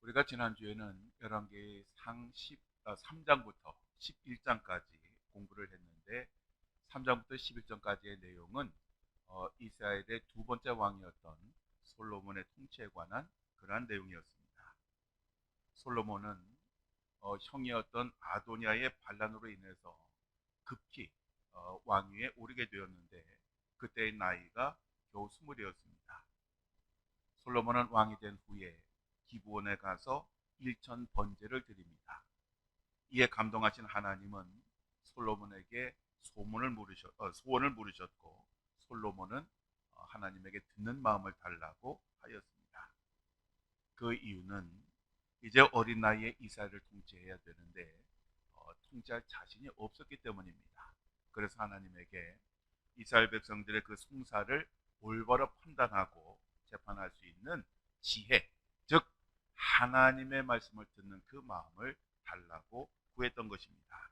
우리가 지난주에는 열왕기 상 3장부터 11장까지 공부를 했는데 3장부터 11장까지의 내용은 이스라엘의 두 번째 왕이었던 솔로몬의 통치에 관한 그러한 내용이었습니다. 솔로몬은 형이었던 아도니아의 반란으로 인해서 급히 왕위에 오르게 되었는데 그때의 나이가 겨우 20이었습니다. 솔로몬은 왕이 된 후에 기브온에 가서 일천 번제를 드립니다. 이에 감동하신 하나님은 솔로몬에게 소원을 물으셨고 솔로몬은 하나님에게 듣는 마음을 달라고 하였습니다. 그 이유는 이제 어린 나이에 이스라엘을 통치해야 되는데 통치할 자신이 없었기 때문입니다. 그래서 하나님에게 이스라엘 백성들의 그 송사를 올바로 판단하고 재판할 수 있는 지혜, 즉 하나님의 말씀을 듣는 그 마음을 달라고 구했던 것입니다.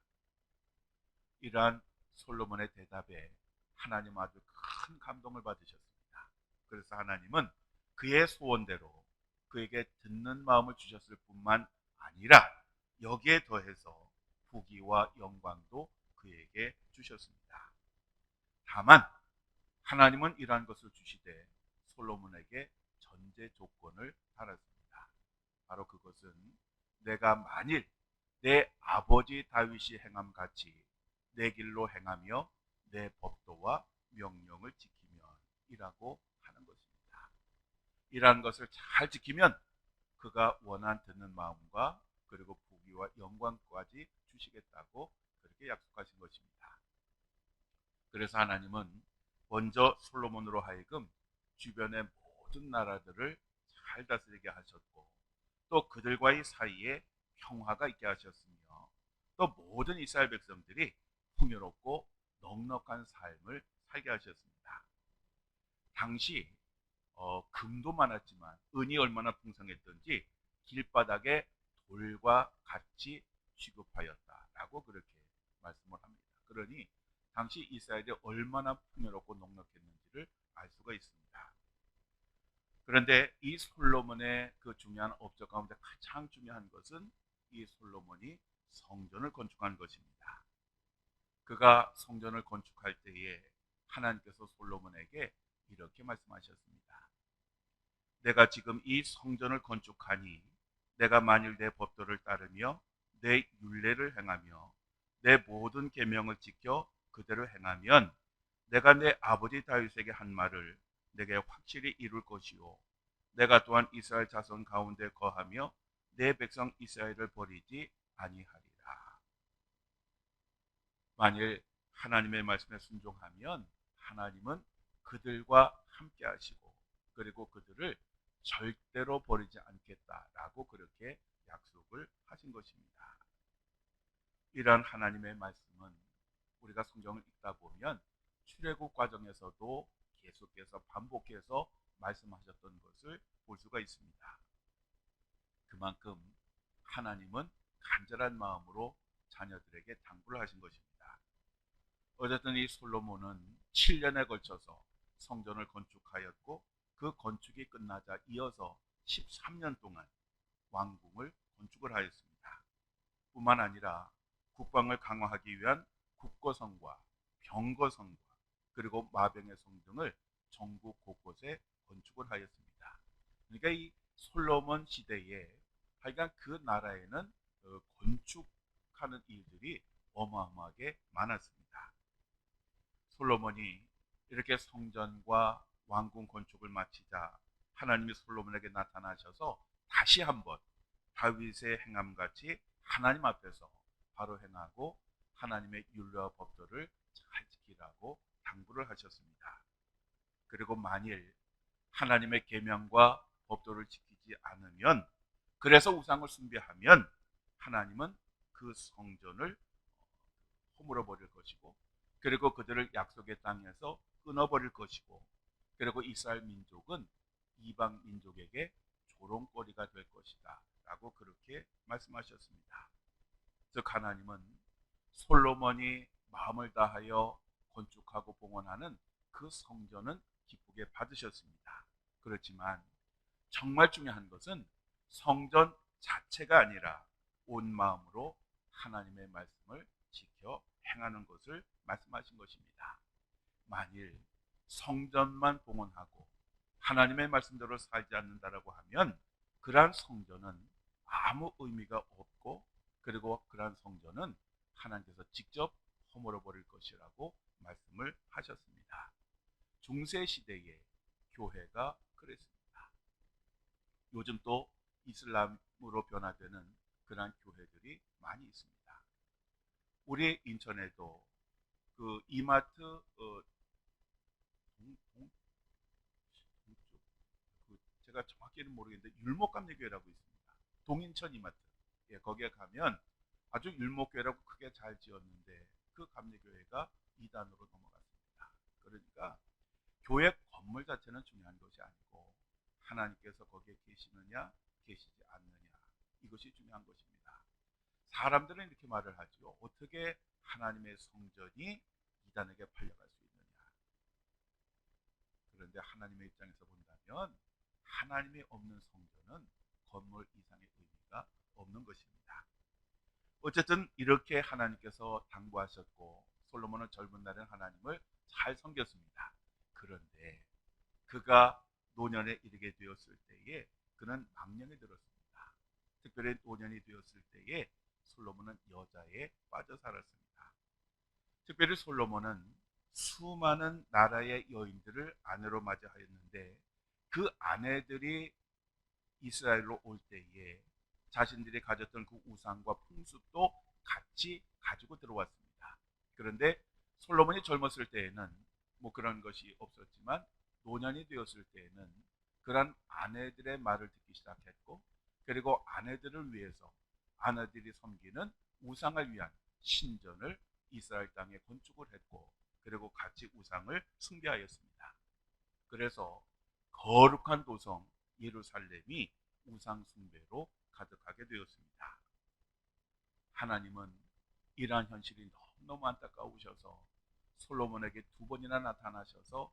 이러한 솔로몬의 대답에 하나님 아주 큰 감동을 받으셨습니다. 그래서 하나님은 그의 소원대로 그에게 듣는 마음을 주셨을 뿐만 아니라 여기에 더해서 부귀와 영광도 그에게 주셨습니다. 다만 하나님은 이러한 것을 주시되 솔로몬에게 전제 조건을 달았습니다. 바로 그것은 내가 만일 내 아버지 다윗이 행함 같이 내 길로 행하며 내 법도와 명령을 지키면 이라고 하는 것입니다. 이러한 것을 잘 지키면 그가 원한 듣는 마음과 그리고 부귀와 영광까지 주시겠다고 그렇게 약속하신 것입니다. 그래서 하나님은 먼저 솔로몬으로 하여금 주변의 모든 나라들을 잘 다스리게 하셨고 또 그들과의 사이에 평화가 있게 하셨으며 또 모든 이스라엘 백성들이 풍요롭고 넉넉한 삶을 살게 하셨습니다. 당시 금도 많았지만 은이 얼마나 풍성했던지 길바닥에 돌과 같이 취급하였다라고 그렇게 말씀을 합니다. 그러니 당시 이스라엘이 얼마나 풍요롭고 넉넉했는지를 알 수가 있습니다. 그런데 이 솔로몬의 그 중요한 업적 가운데 가장 중요한 것은 이 솔로몬이 성전을 건축한 것입니다. 그가 성전을 건축할 때에 하나님께서 솔로몬에게 이렇게 말씀하셨습니다. 내가 지금 이 성전을 건축하니 내가 만일 내 법도를 따르며 내 율례를 행하며 내 모든 계명을 지켜 그대로 행하면 내가 내 아버지 다윗에게 한 말을 내게 확실히 이룰 것이요 내가 또한 이스라엘 자손 가운데 거하며 내 백성 이스라엘을 버리지 아니하리라. 만일 하나님의 말씀에 순종하면 하나님은 그들과 함께 하시고 그리고 그들을 절대로 버리지 않겠다라고 그렇게 약속을 하신 것입니다. 이러한 하나님의 말씀은 우리가 성경을 읽다 보면 출애굽 과정에서도 계속해서 반복해서 말씀하셨던 것을 볼 수가 있습니다. 그만큼 하나님은 간절한 마음으로 자녀들에게 당부를 하신 것입니다. 어쨌든 이 솔로몬은 7년에 걸쳐서 성전을 건축하였고 그 건축이 끝나자 이어서 13년 동안 왕궁을 건축을 하였습니다. 뿐만 아니라 국방을 강화하기 위한 국거성과 병거성과 그리고 마병의 성 등을 전국 곳곳에 건축을 하였습니다. 그러니까 이 솔로몬 시대에 하여간 그 나라에는 건축하는 일들이 어마어마하게 많았습니다. 솔로몬이 이렇게 성전과 왕궁 건축을 마치자 하나님이 솔로몬에게 나타나셔서 다시 한번 다윗의 행함같이 하나님 앞에서 바로 행하고 하나님의 율례와 법도를 잘 지키라고 당부를 하셨습니다. 그리고 만일 하나님의 계명과 법도를 지키지 않으면 그래서 우상을 숭배하면 하나님은 그 성전을 허물어 버릴 것이고 그리고 그들을 약속의 땅에서 끊어버릴 것이고 그리고 이스라엘 민족은 이방 민족에게 조롱거리가 될 것이다 라고 그렇게 말씀하셨습니다. 즉 하나님은 솔로몬이 마음을 다하여 건축하고 봉헌하는 그 성전은 기쁘게 받으셨습니다. 그렇지만 정말 중요한 것은 성전 자체가 아니라 온 마음으로 하나님의 말씀을 지켜 행하는 것을 말씀하신 것입니다. 만일 성전만 봉헌하고 하나님의 말씀대로 살지 않는다라고 하면 그러한 성전은 아무 의미가 없고, 그리고 그러한 성전은 하나님께서 직접 허물어 버릴 것이라고 말씀을 하셨습니다. 중세 시대의 교회가 그랬습니다. 요즘 또 이슬람으로 변화되는 그러한 교회들이 많이 있습니다. 우리 인천에도 그 이마트 동쪽, 제가 정확히는 모르겠는데 율목감리교회라고 있습니다. 동인천 이마트. 예, 거기에 가면 아주 율목교회라고 크게 잘 지었는데 그 감리교회가 이단으로 넘어갔습니다. 그러니까 교회 건물 자체는 중요한 것이 아니고 하나님께서 거기에 계시느냐 계시지 않느냐, 이것이 중요한 것입니다. 사람들은 이렇게 말을 하죠. 어떻게 하나님의 성전이 이단에게 팔려갈 수 있느냐. 그런데 하나님의 입장에서 본다면 하나님이 없는 성전은 건물 이상의 의미가 없는 것입니다. 어쨌든 이렇게 하나님께서 당부하셨고 솔로몬은 젊은 날에 하나님을 잘 섬겼습니다. 그런데 그가 노년에 이르게 되었을 때에 그는 망령에 들었습니다. 특별히 노년이 되었을 때에 솔로몬은 여자에 빠져 살았습니다. 특별히 솔로몬은 수많은 나라의 여인들을 아내로 맞이하였는데 그 아내들이 이스라엘로 올 때에 자신들이 가졌던 그 우상과 풍습도 같이 가지고 들어왔습니다. 그런데 솔로몬이 젊었을 때에는 뭐 그런 것이 없었지만 노년이 되었을 때에는 그런 아내들의 말을 듣기 시작했고, 그리고 아내들을 위해서 아내들이 섬기는 우상을 위한 신전을 이스라엘 땅에 건축을 했고, 그리고 같이 우상을 숭배하였습니다. 그래서 거룩한 도성 예루살렘이 우상 숭배로 가득하게 되었습니다. 하나님은 이러한 현실이 너무너무 안타까우셔서 솔로몬에게 2번이나 나타나셔서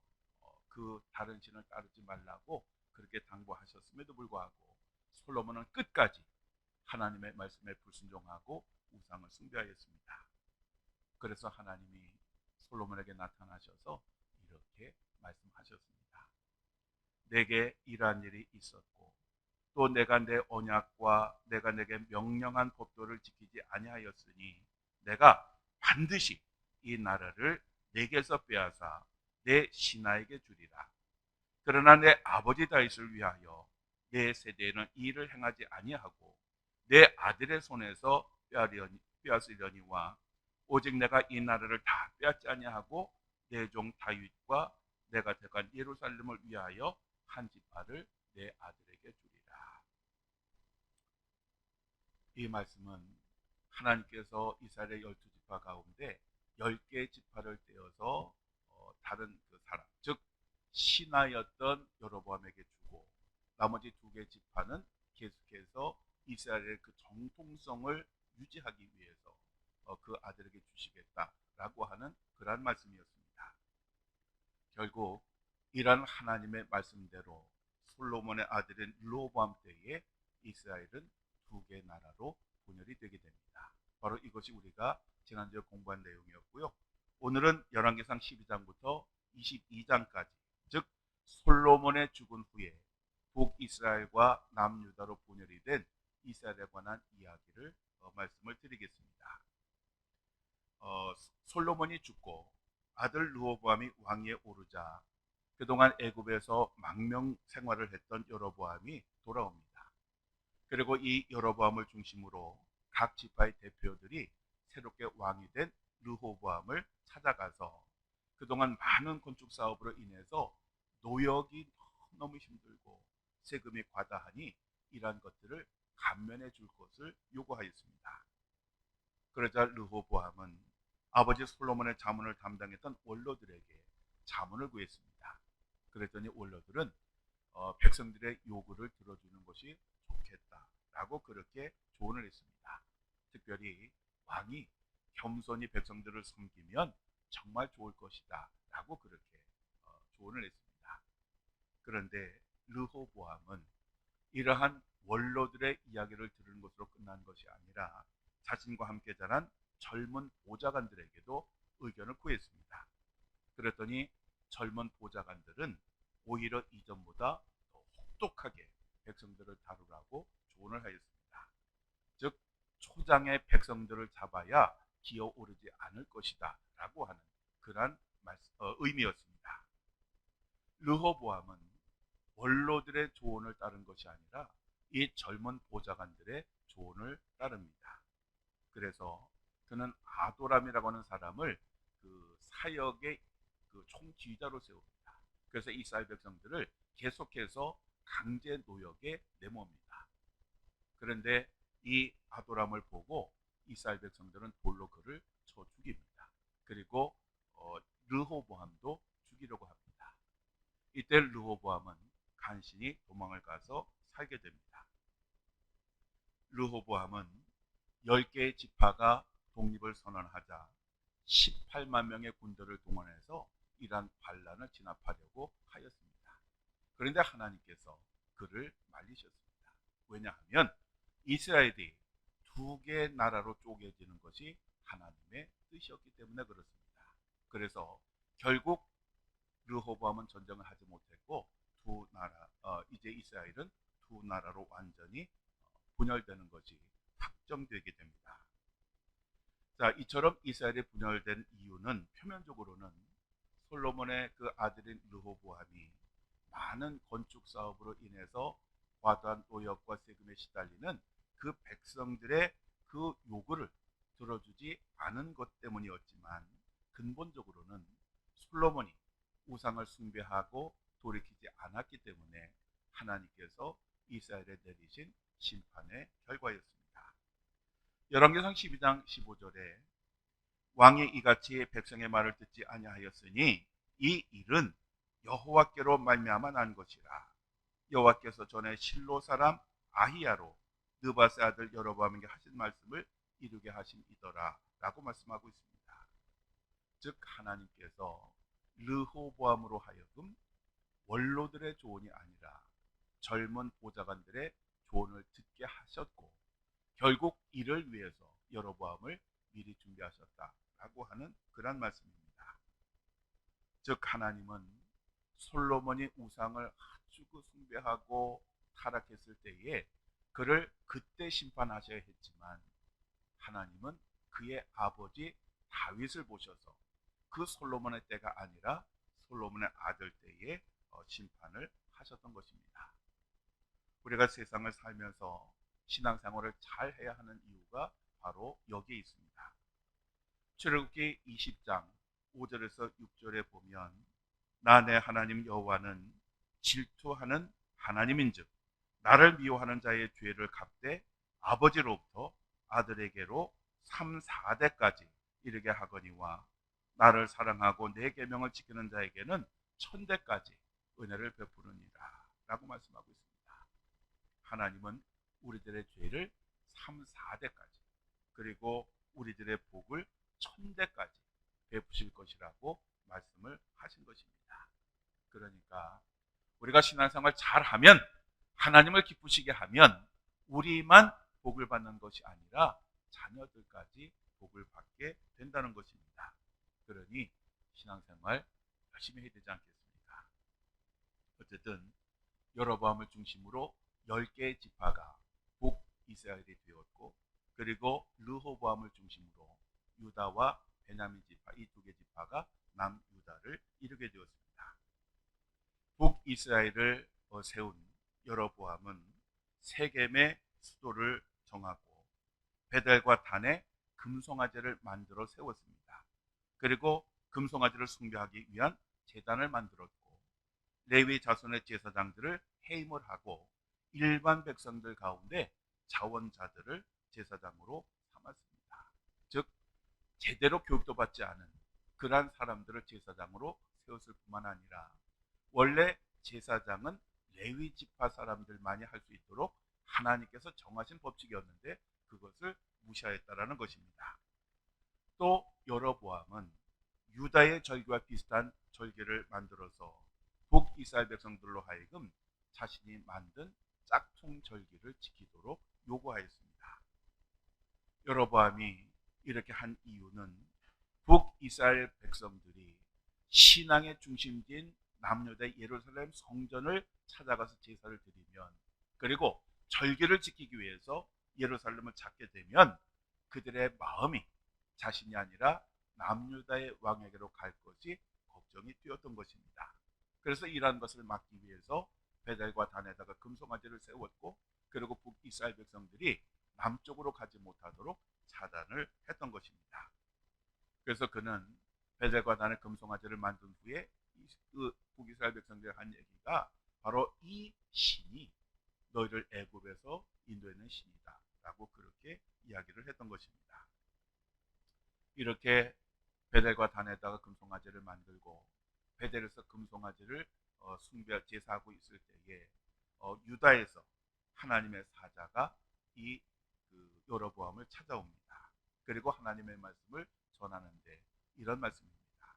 그 다른 신을 따르지 말라고 그렇게 당부하셨음에도 불구하고 솔로몬은 끝까지 하나님의 말씀에 불순종하고 우상을 숭배하였습니다. 그래서 하나님이 솔로몬에게 나타나셔서 이렇게 말씀하셨습니다. 내게 이러한 일이 있었고 또 내가 내 언약과 내가 내게 명령한 법도를 지키지 아니하였으니 내가 반드시 이 나라를 내게서 빼앗아 내 신하에게 주리라. 그러나 내 아버지 다윗을 위하여 내 세대에는 이 일을 행하지 아니하고 내 아들의 손에서 빼앗으려니와 오직 내가 이 나라를 다 빼앗지 아니하고 내 종 다윗과 내가 택한 예루살렘을 위하여 한 지파를 내 아들에게 주리라. 이 말씀은 하나님께서 이스라엘의 12지파 가운데 10개의 지파를 떼어서 다른 그 사람, 즉 신하였던 여로보암에게 주고 나머지 2개 지파는 계속해서 이스라엘의 그 정통성을 유지하기 위해서 그 아들에게 주시겠다라고 하는 그러한 말씀이었습니다. 결국 이러한 하나님의 말씀대로 솔로몬의 아들인 르호보암 때에 이스라엘은 2개 나라로 분열이 되게 됩니다. 바로 이것이 우리가 지난주에 공부한 내용이었고요. 오늘은 열왕기상 12장부터 22장까지, 즉 솔로몬의 죽은 후에 북이스라엘과 남유다로 분열이 된 이스라엘에 관한 이야기를 말씀을 드리겠습니다. 솔로몬이 죽고 아들 르호보암이 왕위에 오르자 그동안 애굽에서 망명 생활을 했던 여로보암이 돌아옵니다. 그리고 이 여로보암을 중심으로 각 지파의 대표들이 새롭게 왕이 된 르호보암을 찾아가서 그동안 많은 건축 사업으로 인해서 노역이 너무 힘들고 세금이 과다하니 이러한 것들을 감면해 줄 것을 요구하였습니다. 그러자 르호보암은 아버지 솔로몬의 자문을 담당했던 원로들에게 자문을 구했습니다. 그랬더니 원로들은 백성들의 요구를 들어주는 것이 좋겠다라고 그렇게 조언을 했습니다. 특별히 왕이 겸손히 백성들을 섬기면 정말 좋을 것이다 라고 그렇게 조언을 했습니다. 그런데 르호보암은 이러한 원로들의 이야기를 들을 것이 아니라 자신과 함께 자란 젊은 보좌관들에게도 의견을 구했습니다. 그랬더니 젊은 보좌관들은 오히려 이전보다 더 혹독하게 백성들을 다루라고 조언을 하였습니다. 즉 초장의 백성들을 잡아야 기어오르지 않을 것이다 라고 하는 그러한 의미였습니다. 르호보암은 원로들의 조언을 따른 것이 아니라 이 젊은 보좌관들의 조언을 따릅니다. 그래서 그는 아도람이라고 하는 사람을 그 사역의 그 총지휘자로 세웁니다. 그래서 이스라엘 백성들을 계속해서 강제 노역에 내모읍니다. 그런데 이 아도람을 보고 이스라엘 백성들은 돌로 그를 쳐 죽입니다. 그리고 르호보암도 죽이려고 합니다. 이때 르호보암은 간신히 도망을 가서 살게 됩니다. 르호보암은 10개의 지파가 독립을 선언하자 18만 명의 군대를 동원해서 이란 반란을 진압하려고 하였습니다. 그런데 하나님께서 그를 말리셨습니다. 왜냐하면 이스라엘이 두 개의 나라로 쪼개지는 것이 하나님의 뜻이었기 때문에 그렇습니다. 그래서 결국 르호보암은 전쟁을 하지 못했고 두 나라, 이제 이스라엘은 두 나라로 완전히 분열되는 것이 확정되게 됩니다. 자, 이처럼 이스라엘이 분열된 이유는 표면적으로는 솔로몬의 그 아들인 르호보암이 많은 건축 사업으로 인해서 과도한 노역과 세금에 시달리는 그 백성들의 그 요구를 들어주지 않은 것 때문이었지만 근본적으로는 솔로몬이 우상을 숭배하고 돌이키지 않았기 때문에 하나님께서 이스라엘에 내리신 심판의 결과였습니다. 열왕기상 12장 15절에 왕이 이같이 백성의 말을 듣지 아니하였으니 이 일은 여호와께로 말미암아 난 것이라. 여호와께서 전에 실로 사람 아히야로 느바세 아들 여로보암에게 하신 말씀을 이루게 하심이더라 라고 말씀하고 있습니다. 즉 하나님께서 르호보암으로 하여금 원로들의 조언이 아니라 젊은 보좌관들의 조언을 듣게 하셨고 결국 이를 위해서 여로보암을 미리 준비하셨다라고 하는 그런 말씀입니다. 즉 하나님은 솔로몬이 우상을 아주 숭배하고 타락했을 때에 그를 그때 심판하셔야 했지만 하나님은 그의 아버지 다윗을 보셔서 그 솔로몬의 때가 아니라 솔로몬의 아들 때에 심판을 하셨던 것입니다. 우리가 세상을 살면서 신앙생활을 잘 해야 하는 이유가 바로 여기에 있습니다. 출애굽기 20장 5절에서 6절에 보면 나 내 하나님 여호와는 질투하는 하나님인즉 나를 미워하는 자의 죄를 갚되 아버지로부터 아들에게로 3, 4대까지 이르게 하거니와 나를 사랑하고 내 계명을 지키는 자에게는 1000대까지 은혜를 베푸느니라 라고 말씀하고 있습니다. 하나님은 우리들의 죄를 3, 4대까지 그리고 우리들의 복을 1000대까지 베푸실 것이라고 말씀을 하신 것입니다. 그러니까 우리가 신앙생활 잘하면 하나님을 기쁘시게 하면 우리만 복을 받는 것이 아니라 자녀들까지 복을 받게 된다는 것입니다. 그러니 신앙생활 열심히 해야 되지 않겠습니까? 어쨌든 여로보암을 중심으로 10개의 지파가 북이스라엘이 되었고 그리고 르호보암을 중심으로 유다와 베냐민 지파 이 두 개 지파가 남유다를 이루게 되었습니다. 북이스라엘을 세운 여로보암은 세겜의 수도를 정하고 베델과 단에 금송아지를 만들어 세웠습니다. 그리고 금송아지를 숭배하기 위한 제단을 만들었고 레위 자손의 제사장들을 해임을 하고 일반 백성들 가운데 자원자들을 제사장으로 삼았습니다. 즉 제대로 교육도 받지 않은 그러한 사람들을 제사장으로 세웠을 뿐만 아니라 원래 제사장은 레위 지파 사람들만이 할 수 있도록 하나님께서 정하신 법칙이었는데 그것을 무시하였다라는 것입니다. 또 여로보암은 유다의 절기와 비슷한 절기를 만들어서 북이스라엘 백성들로 하여금 자신이 만든 짝퉁 절기를 지키도록 요구하였습니다. 여로보암이 이렇게 한 이유는 북이스라엘 백성들이 신앙의 중심지인 남유다 예루살렘 성전을 찾아가서 제사를 드리면, 그리고 절기를 지키기 위해서 예루살렘을 찾게 되면 그들의 마음이 자신이 아니라 남유다의 왕에게로 갈 것이 걱정이 되었던 것입니다. 그래서 이러한 것을 막기 위해서 베델과 단에다가 금송아지를 세웠고, 그리고 북이스라엘 백성들이 남쪽으로 가지 못하도록 차단을 했던 것입니다. 그래서 그는 베델과 단에 금송아지를 만든 후에 그 북이스라엘 백성들이 한 얘기가 바로 이 신이 너희를 애굽에서 인도해낸 신이다 라고 그렇게 이야기를 했던 것입니다. 이렇게 베델과 단에다가 금송아지를 만들고 베델에서 금송아지를 숭배 제사하고 있을 때에 유다에서 하나님의 사자가 이 여로보암을 찾아옵니다. 그리고 하나님의 말씀을 전하는데 이런 말씀입니다.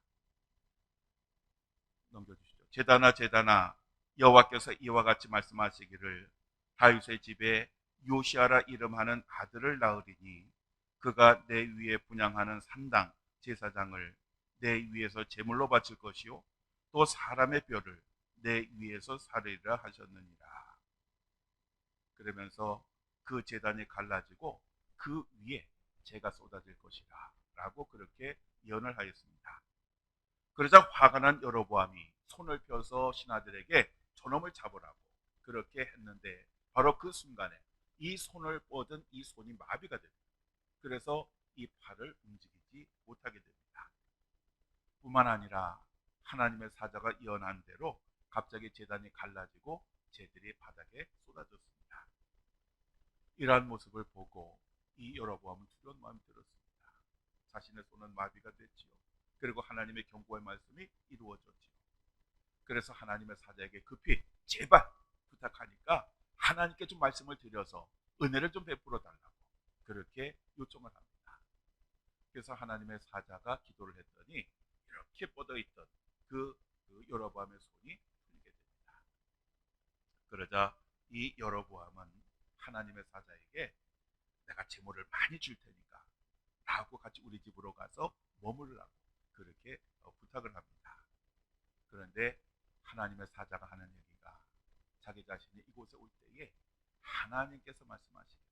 넘겨주시죠. 제단아 여호와께서 이와 같이 말씀하시기를 다윗의 집에 요시아라 이름하는 아들을 낳으리니 그가 내 위에 분향하는 산당 제사장을 내 위에서 제물로 바칠 것이요 또 사람의 뼈를 내 위에서 사르리라 하셨느니라. 그러면서 그 제단이 갈라지고 그 위에 재가 쏟아질 것이라 라고 그렇게 예언을 하였습니다. 그러자 화가 난 여로보암이 손을 펴서 신하들에게 저놈을 잡으라고 그렇게 했는데 바로 그 순간에 이 손을 뻗은 이 손이 마비가 됩니다. 그래서 이 팔을 움직이지 못하게 됩니다. 뿐만 아니라 하나님의 사자가 예언한 대로 갑자기 제단이 갈라지고 재들이 바닥에 쏟아졌습니다. 이러한 모습을 보고 이 여로보암은 두려운 마음이 들었습니다. 자신의 손은 마비가 됐지요. 그리고 하나님의 경고의 말씀이 이루어졌지요. 그래서 하나님의 사자에게 급히 제발 부탁하니까 하나님께 좀 말씀을 드려서 은혜를 좀 베풀어 달라고 그렇게 요청을 합니다. 그래서 하나님의 사자가 기도를 했더니 이렇게 뻗어있던 그 여로보암의 손이 풀리게 됩니다. 그러자 이 여로보암은 하나님의 사자에게 내가 제물을 많이 줄 테니까 나하고 같이 우리 집으로 가서 머무르라고 그렇게 부탁을 합니다. 그런데 하나님의 사자가 하는 얘기가 자기 자신이 이곳에 올 때에 하나님께서 말씀하시기를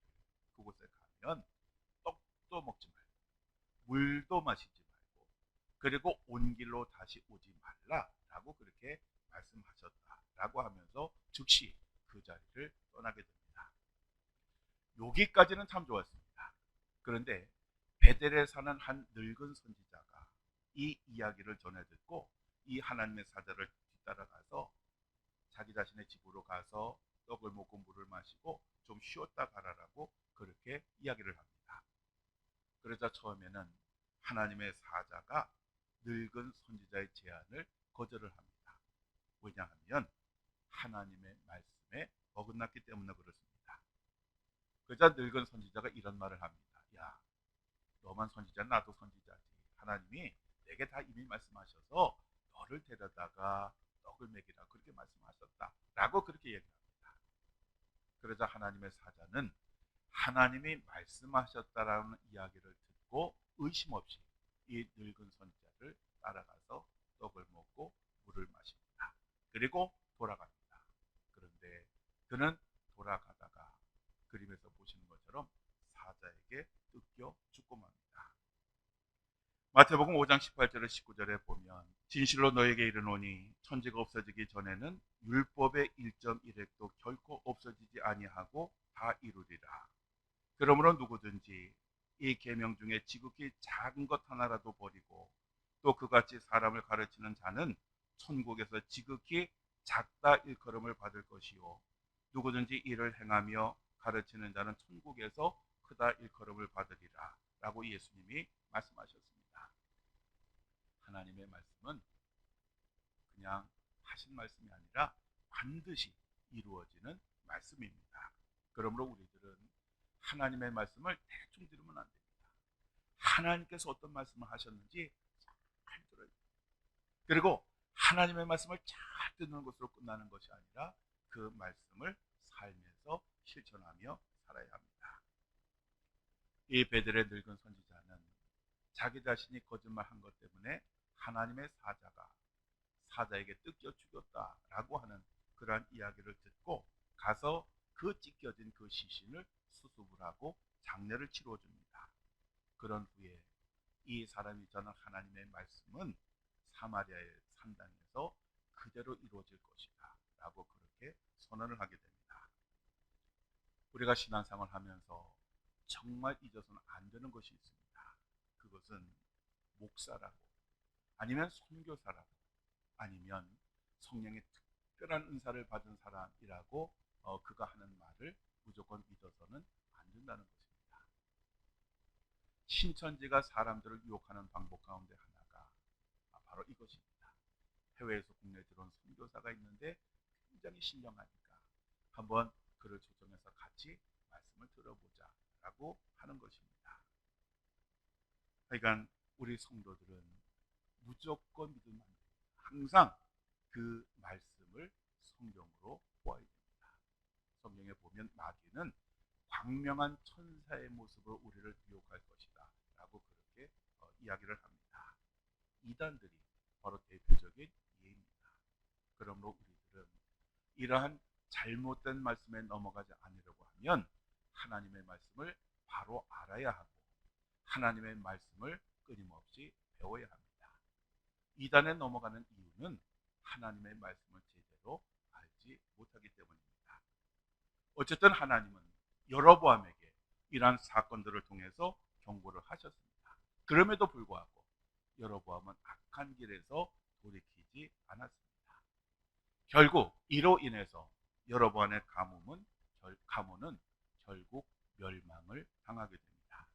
그곳에 가면 떡도 먹지 말고 물도 마시지 말고 그리고 온 길로 다시 오지 말라라고 그렇게 말씀하셨다라고 하면서 즉시 그 자리를 떠나게 됩니다. 여기까지는 참 좋았습니다. 그런데 베델에 사는 한 늙은 선지자가 이 이야기를 전해 듣고 이 하나님의 사자를 뒤따라가서 자기 자신의 집으로 가서 떡을 먹고 물을 마시고 좀 쉬었다 가라라고 그렇게 이야기를 합니다. 그러자 처음에는 하나님의 사자가 늙은 선지자의 제안을 거절을 합니다. 왜냐하면 하나님의 말씀에 어긋났기 때문에 그렇습니다. 그러자 늙은 선지자가 이런 말을 합니다. 야, 너만 선지자 나도 선지자지. 하나님이 내게 다 이미 말씀하셔서 너를 데려다가 떡을 먹이라 그렇게 말씀하셨다 라고 그렇게 얘기합니다. 그러자 하나님의 사자는 하나님이 말씀하셨다라는 이야기를 듣고 의심 없이 이 늙은 선지자를 따라가서 떡을 먹고 물을 마십니다. 그리고 돌아갑니다. 그런데 그는 돌아가다가 그림에서 보시는 것처럼 사자에게 뜯겨 죽고 맙니다. 마태복음 5장 18절에 19절에 보면 진실로 너에게 이르노니 천지가 없어지기 전에는 율법의 1.1획도 결코 없어지지 아니하고 다 이루리라. 그러므로 누구든지 이 계명 중에 지극히 작은 것 하나라도 버리고 또 그같이 사람을 가르치는 자는 천국에서 지극히 작다 일컬음을 받을 것이요 누구든지 이를 행하며 가르치는 자는 천국에서 크다 일컬음을 받으리라 라고 예수님이 말씀하셨습니다. 하나님의 말씀은 그냥 하신 말씀이 아니라 반드시 이루어지는 말씀입니다. 그러므로 우리들은 하나님의 말씀을 대충 들으면 안 됩니다. 하나님께서 어떤 말씀을 하셨는지 잘 들어야 됩니다. 그리고 하나님의 말씀을 잘 듣는 것으로 끝나는 것이 아니라 그 말씀을 삶에서 실천하며 살아야 합니다. 이 베델의 늙은 선지자는 자기 자신이 거짓말한 것 때문에 하나님의 사자에게 뜯겨 죽였다라고 하는 그러한 이야기를 듣고 가서 그 찢겨진 그 시신을 수습을 하고 장례를 치러줍니다. 그런 후에 이 사람이 전한 하나님의 말씀은 사마리아의 산당에서 그대로 이루어질 것이다 라고 그렇게 선언을 하게 됩니다. 우리가 신앙생활을 하면서 정말 잊어서는 안 되는 것이 있습니다. 그것은 목사라고, 아니면 선교사라고, 아니면 성령의 특별한 은사를 받은 사람이라고 그가 하는 말을 무조건 믿어서는 안 된다는 것입니다. 신천지가 사람들을 유혹하는 방법 가운데 하나가 바로 이것입니다. 해외에서 국내에 들어온 선교사가 있는데 굉장히 신령하니까 한번 그를 초청해서 같이 말씀을 들어보자 라고 하는 것입니다. 그러니까 우리 성도들은 무조건 믿으면 안 됩니다. 항상 그 말씀을 성경으로 보아야 됩니다. 성경에 보면 마귀는 광명한 천사의 모습으로 우리를 유혹할 것이다 라고 그렇게 이야기를 합니다. 이단들이 바로 대표적인 예입니다. 그러므로 우리들은 이러한 잘못된 말씀에 넘어가지 않으려고 하면 하나님의 말씀을 바로 알아야 하고 하나님의 말씀을 끊임없이 배워야 합니다. 이단에 넘어가는 이유는 하나님의 말씀을 제대로 알지 못하기 때문입니다. 어쨌든 하나님은 여로보암에게 이러한 사건들을 통해서 경고를 하셨습니다. 그럼에도 불구하고 여로보암은 악한 길에서 돌이키지 않았습니다. 결국 이로 인해서 여로보암의 가문은 결국 멸망을 당하게 됩니다.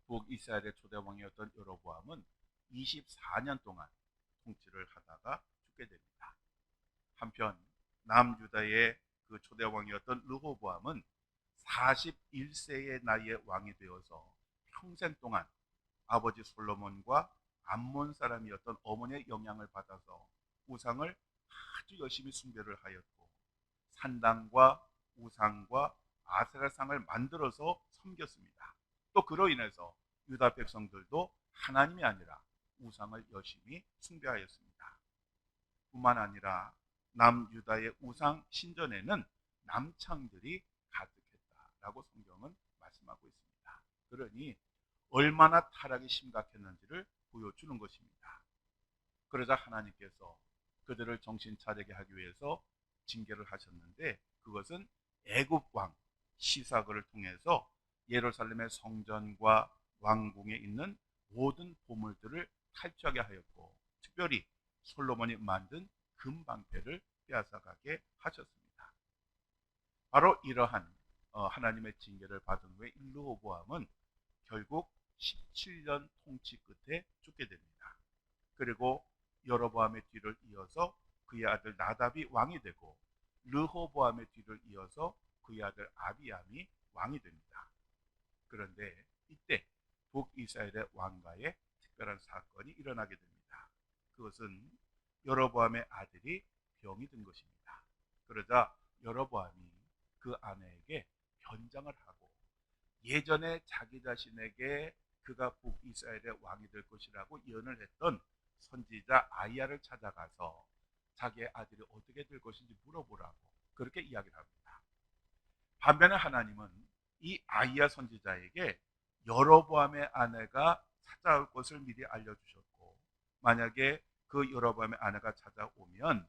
북이스라엘의 초대 왕이었던 여로보암은 24년 동안 통치를 하다가 죽게 됩니다. 한편 남유다의 그 초대 왕이었던 르호보암은 41세의 나이에 왕이 되어서 평생 동안 아버지 솔로몬과 암몬 사람이었던 어머니의 영향을 받아서 우상을 아주 열심히 숭배를 하였고 산당과 우상과 아세라상을 만들어서 섬겼습니다. 또 그로 인해서 유다 백성들도 하나님이 아니라 우상을 열심히 숭배하였습니다. 뿐만 아니라 남유다의 우상 신전에는 남창들이 가득했다라고 성경은 말씀하고 있습니다. 그러니 얼마나 타락이 심각했는지를 보여주는 것입니다. 그러자 하나님께서 그들을 정신 차리게 하기 위해서 징계를 하셨는데 그것은 애굽 왕 시사그를 통해서 예루살렘의 성전과 왕궁에 있는 모든 보물들을 탈취하게 하였고 특별히 솔로몬이 만든 금방패를 빼앗아가게 하셨습니다. 바로 이러한 하나님의 징계를 받은 후에 르호보암은 결국 17년 통치 끝에 죽게 됩니다. 그리고 여로보암의 뒤를 이어서 그의 아들 나답이 왕이 되고 르호보암의 뒤를 이어서 그의 아들 아비암이 왕이 됩니다. 그런데 이때 북이스라엘의 왕가에 특별한 사건이 일어나게 됩니다. 그것은 여로보암의 아들이 병이 든 것입니다. 그러자 여로보암이 그 아내에게 변장을 하고 예전에 자기 자신에게 그가 북이스라엘의 왕이 될 것이라고 예언을 했던 선지자 아이야를 찾아가서 자기의 아들이 어떻게 될 것인지 물어보라고 그렇게 이야기를 합니다. 반면에 하나님은 이 아이야 선지자에게 여로보암의 아내가 찾아올 것을 미리 알려주셨고 만약에 그 여로보암의 아내가 찾아오면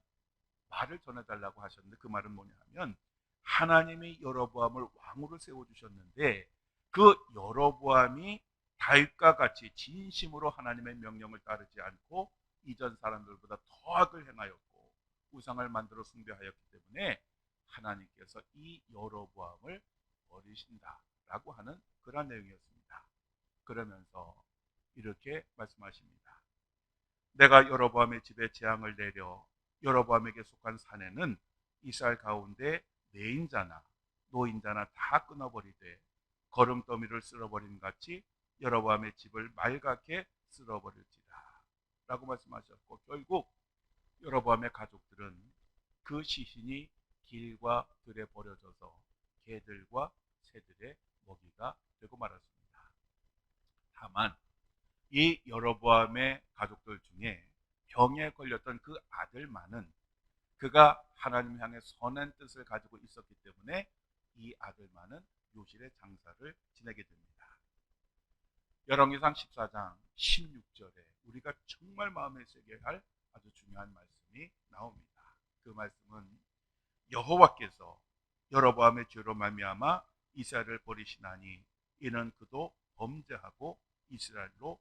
말을 전해달라고 하셨는데 그 말은 뭐냐 하면 하나님이 여로보암을 왕으로 세워주셨는데 그 여로보암이 다윗과 같이 진심으로 하나님의 명령을 따르지 않고 이전 사람들보다 더 악을 행하였고 우상을 만들어 숭배하였기 때문에 하나님께서 이 여로보암을 버리신다라고 하는 그런 내용이었습니다. 그러면서 이렇게 말씀하십니다. 내가 여로보암의 집에 재앙을 내려 여로보암에게 속한 사내는 이스라엘 가운데 내인자나 노인자나 다 끊어버리되 거름더미를 쓸어버린 같이 여로보암의 집을 말갛게 쓸어버릴지라 라고 말씀하셨고 결국 여로보암의 가족들은 그 시신이 길과 들에 버려져서 개들과 새들의 먹이가 되고 말았습니다. 다만 이 여로보암의 가족들 중에 병에 걸렸던 그 아들만은 그가 하나님 향해 선한 뜻을 가지고 있었기 때문에 이 아들만은 요실의 장사를 지내게 됩니다. 열왕기상 14장 16절에 우리가 정말 마음에 새겨야 할 아주 중요한 말씀이 나옵니다. 그 말씀은 여호와께서 여로보암의 죄로 말미암아 이스라엘을 버리시나니 이는 그도 범죄하고 이스라엘로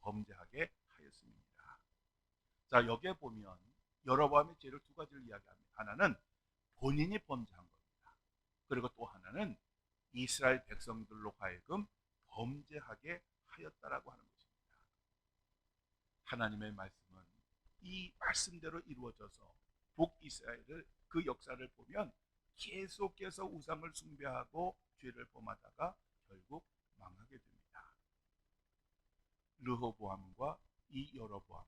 범죄하게 하였습니다. 자, 여기에 보면 여로보암의 죄를 두 가지를 이야기합니다. 하나는 본인이 범죄한 겁니다. 그리고 또 하나는 이스라엘 백성들로 하여금 범죄하게 하였다라고 하는 것입니다. 하나님의 말씀은 이 말씀대로 이루어져서 북이스라엘을 그 역사를 보면 계속해서 우상을 숭배하고 죄를 범하다가 결국 망하게 됩니다. 르호보암과 이 여로보암,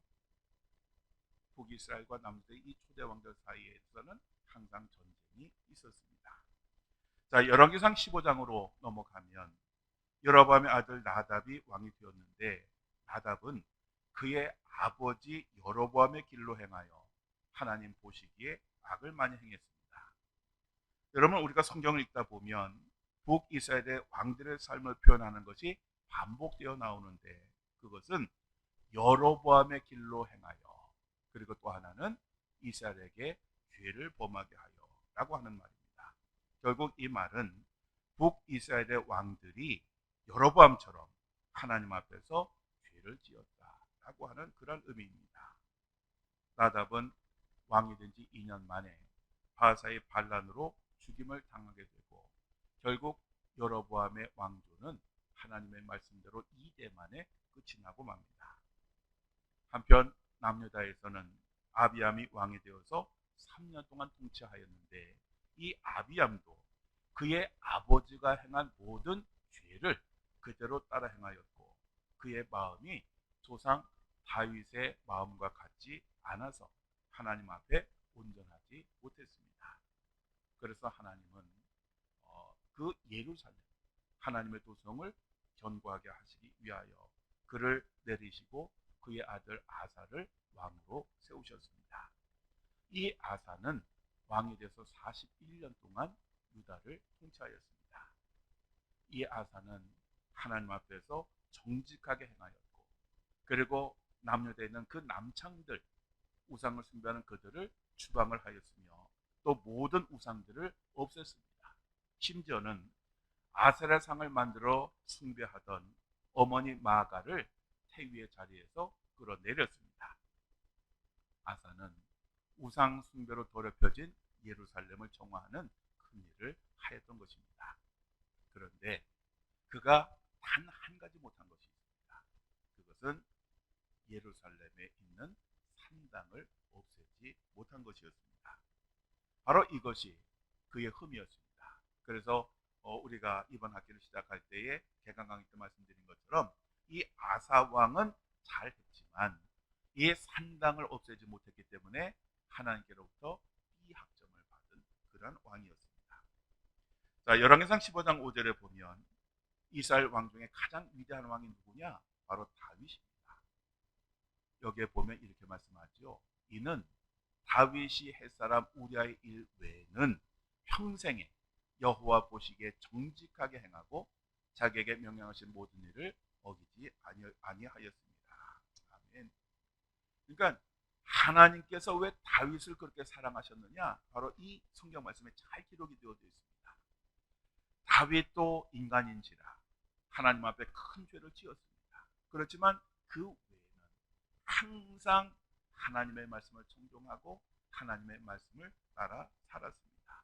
북이스라엘과 남유다의 이 초대 왕들 사이에서는 항상 전쟁이 있었습니다. 자, 열왕기상 15장으로 넘어가면 여로보암의 아들 나답이 왕이 되었는데 나답은 그의 아버지 여로보암의 길로 행하여 하나님 보시기에 악을 많이 행했습니다. 여러분, 우리가 성경을 읽다 보면 북이스라엘의 왕들의 삶을 표현하는 것이 반복되어 나오는데 그것은 여로보암의 길로 행하여 그리고 또 하나는 이스라엘에게 죄를 범하게 하여 라고 하는 말입니다. 결국 이 말은 북이스라엘의 왕들이 여로보암처럼 하나님 앞에서 죄를 지었다라고 하는 그런 의미입니다. 나답은 왕이 된 지 2년 만에 바사의 반란으로 죽임을 당하게 되고 결국 여로보암의 왕조는 하나님의 말씀대로 2대 만에 끝이 나고 맙니다. 한편 남유다에서는 아비암이 왕이 되어서 3년 동안 통치하였는데 이 아비암도 그의 아버지가 행한 모든 죄를 그대로 따라 행하였고 그의 마음이 조상 다윗의 마음과 같지 않아서 하나님 앞에 온전하지 못했습니다. 그래서 하나님은 그 예루살렘 하나님의 도성을 견고하게 하시기 위하여 그를 내리시고 그의 아들 아사를 왕으로 세우셨습니다. 이 아사는 왕이 돼서 41년 동안 유다를 통치하였습니다. 이 아사는 하나님 앞에서 정직하게 행하였고 그리고 남유다에 있는 그 남창들 우상을 숭배하는 그들을 추방을 하였으며 또 모든 우상들을 없앴습니다. 심지어는 아세라 상을 만들어 숭배하던 어머니 마가를 태위의 자리에서 끌어내렸습니다. 아사는 우상 숭배로 더럽혀진 예루살렘을 정화하는 큰 일을 하였던 것입니다. 그런데 그가 단 한 가지 못한 것이 있습니다. 그것은 예루살렘에 있는 산당을 없애지 못한 것이었습니다. 바로 이것이 그의 흠이었습니다. 그래서 우리가 이번 학기를 시작할 때에 개강 강의 때 말씀드린 것처럼 이 아사 왕은 잘했지만 이 산당을 없애지 못했기 때문에 하나님께로부터 비학점을 받은 그런 왕이었습니다. 자, 열왕기상 15장 5절에 보면 이스라엘 왕 중에 가장 위대한 왕이 누구냐? 바로 다윗입니다. 여기에 보면 이렇게 말씀하죠. 이는 다윗이 햇사람 우리아의 일 외에는 평생에 여호와 보시기에 정직하게 행하고 자기에게 명령하신 모든 일을 어기지 아니하였습니다. 아멘. 그러니까 하나님께서 왜 다윗을 그렇게 사랑하셨느냐? 바로 이 성경 말씀에 잘 기록이 되어져 있습니다. 다윗도 인간인지라 하나님 앞에 큰 죄를 지었습니다. 그렇지만 그 외에는 항상 하나님의 말씀을 청종하고 하나님의 말씀을 따라 살았습니다.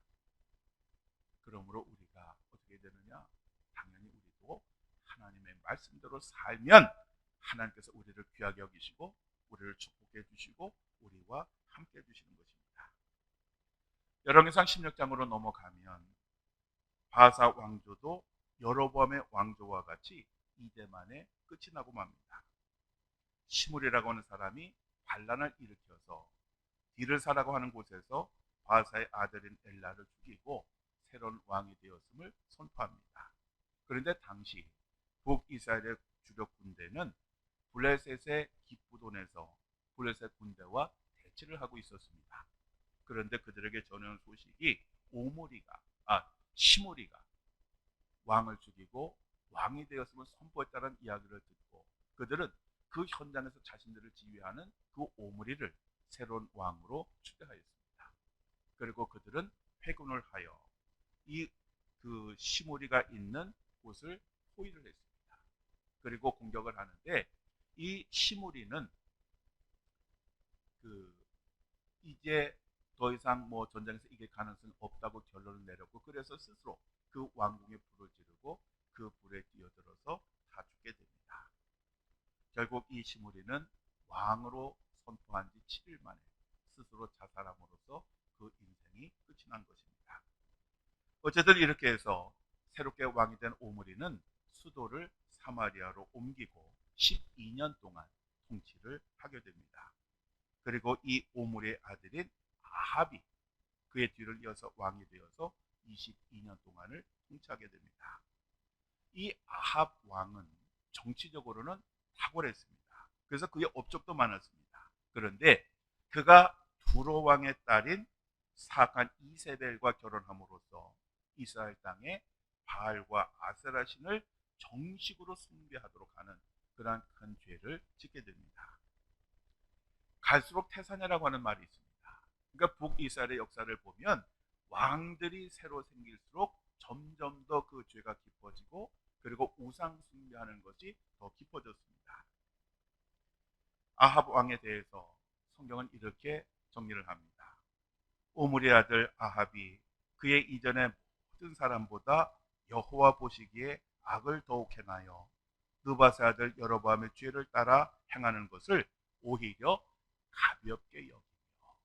그러므로 우리가 어떻게 되느냐? 당연히 우리도 하나님의 말씀대로 살면 하나님께서 우리를 귀하게 여기시고 우리를 축복해 주시고 우리와 함께 해 주시는 것입니다. 열왕기상 16장으로 넘어가면 바사 왕조도 여로보암의 왕조와 같이 2대 만에 끝이 나고 맙니다. 시므리라고 하는 사람이 반란을 일으켜서 디르사라고 하는 곳에서 바사의 아들인 엘라를 죽이고 새로운 왕이 되었음을 선포합니다. 그런데 당시 북이스라엘의 주력 군대는 블레셋의 기브돈에서 블레셋 군대와 대치를 하고 있었습니다. 그런데 그들에게 전해온 소식이 시므리가 왕을 죽이고 왕이 되었음을 선포했다는 이야기를 듣고 그들은 그 현장에서 자신들을 지휘하는 그 오므리를 새로운 왕으로 추대하였습니다. 그리고 그들은 회군을 하여 그 시므리가 있는 곳을 포위를 했습니다. 그리고 공격을 하는데 이 시므리는 이제 더 이상 전장에서 이길 가능성이 없다고 결론을 내렸고 그래서 스스로 그 왕궁에 불을 지르고 그 불에 뛰어들어서 다 죽게 됩니다. 결국 이 시므리는 왕으로 선포한 지 7일 만에 스스로 자살함으로써 그 인생이 끝이 난 것입니다. 어쨌든 이렇게 해서 새롭게 왕이 된 오므리는 수도를 사마리아로 옮기고 12년 동안 통치를 하게 됩니다. 그리고 이 오므리의 아들인 아합이 그의 뒤를 이어서 왕이 되어서 22년 동안을 통치하게 됩니다. 이 아합 왕은 정치적으로는 탁월했습니다. 그래서 그의 업적도 많았습니다. 그런데 그가 두로 왕의 딸인 사간 이세벨과 결혼함으로써 이스라엘 땅에 바알과 아세라 신을 정식으로 숭배하도록 하는 그러한 큰 죄를 짓게 됩니다. 갈수록 태산이라고 하는 말이 있습니다. 그러니까 북이스라엘의 역사를 보면 왕들이 새로 생길수록 점점 더 그 죄가 깊어지고 그리고 우상 숭배하는 것이 더 깊어졌습니다. 아합 왕에 대해서 성경은 이렇게 정리를 합니다. 오므리의 아들 아합이 그의 이전의 모든 사람보다 여호와 보시기에 악을 더욱 행하여 느바세 아들 여로보암의 죄를 따라 행하는 것을 오히려 가볍게 여기며,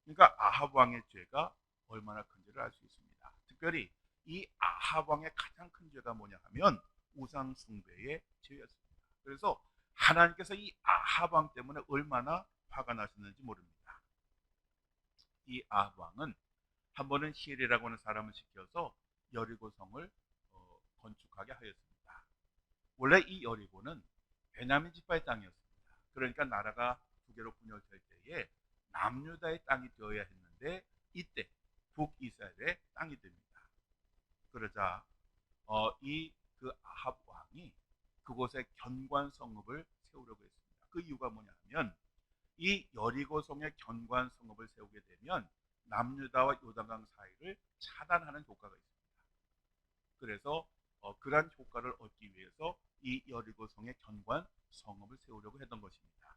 그러니까 아합 왕의 죄가 얼마나 큰지를 알 수 있습니다. 특별히 이 아합 왕의 가장 큰 죄가 뭐냐 하면 우상 숭배의 죄였습니다. 그래서 하나님께서 이 아합 왕 때문에 얼마나 화가 나셨는지 모릅니다. 이 아합 왕은 한 번은 히엘이라고 하는 사람을 시켜서 여리고 성을 건축하게 하였습니다. 원래 이 여리고는 베냐민 지파의 땅이었습니다. 그러니까 나라가 두 개로 분열될 때에 남유다의 땅이 되어야 했는데 이때 북이스라엘의 땅이 됩니다. 그러자 그 아합 왕이 그곳에 견관 성읍을 세우려고 했습니다. 그 이유가 뭐냐 하면 이 여리고성의 견관 성읍을 세우게 되면 남유다와 요단강 사이를 차단하는 효과가 있습니다. 그래서 그러한 효과를 얻기 위해서 이 여리고성의 견관 성읍을 세우려고 했던 것입니다.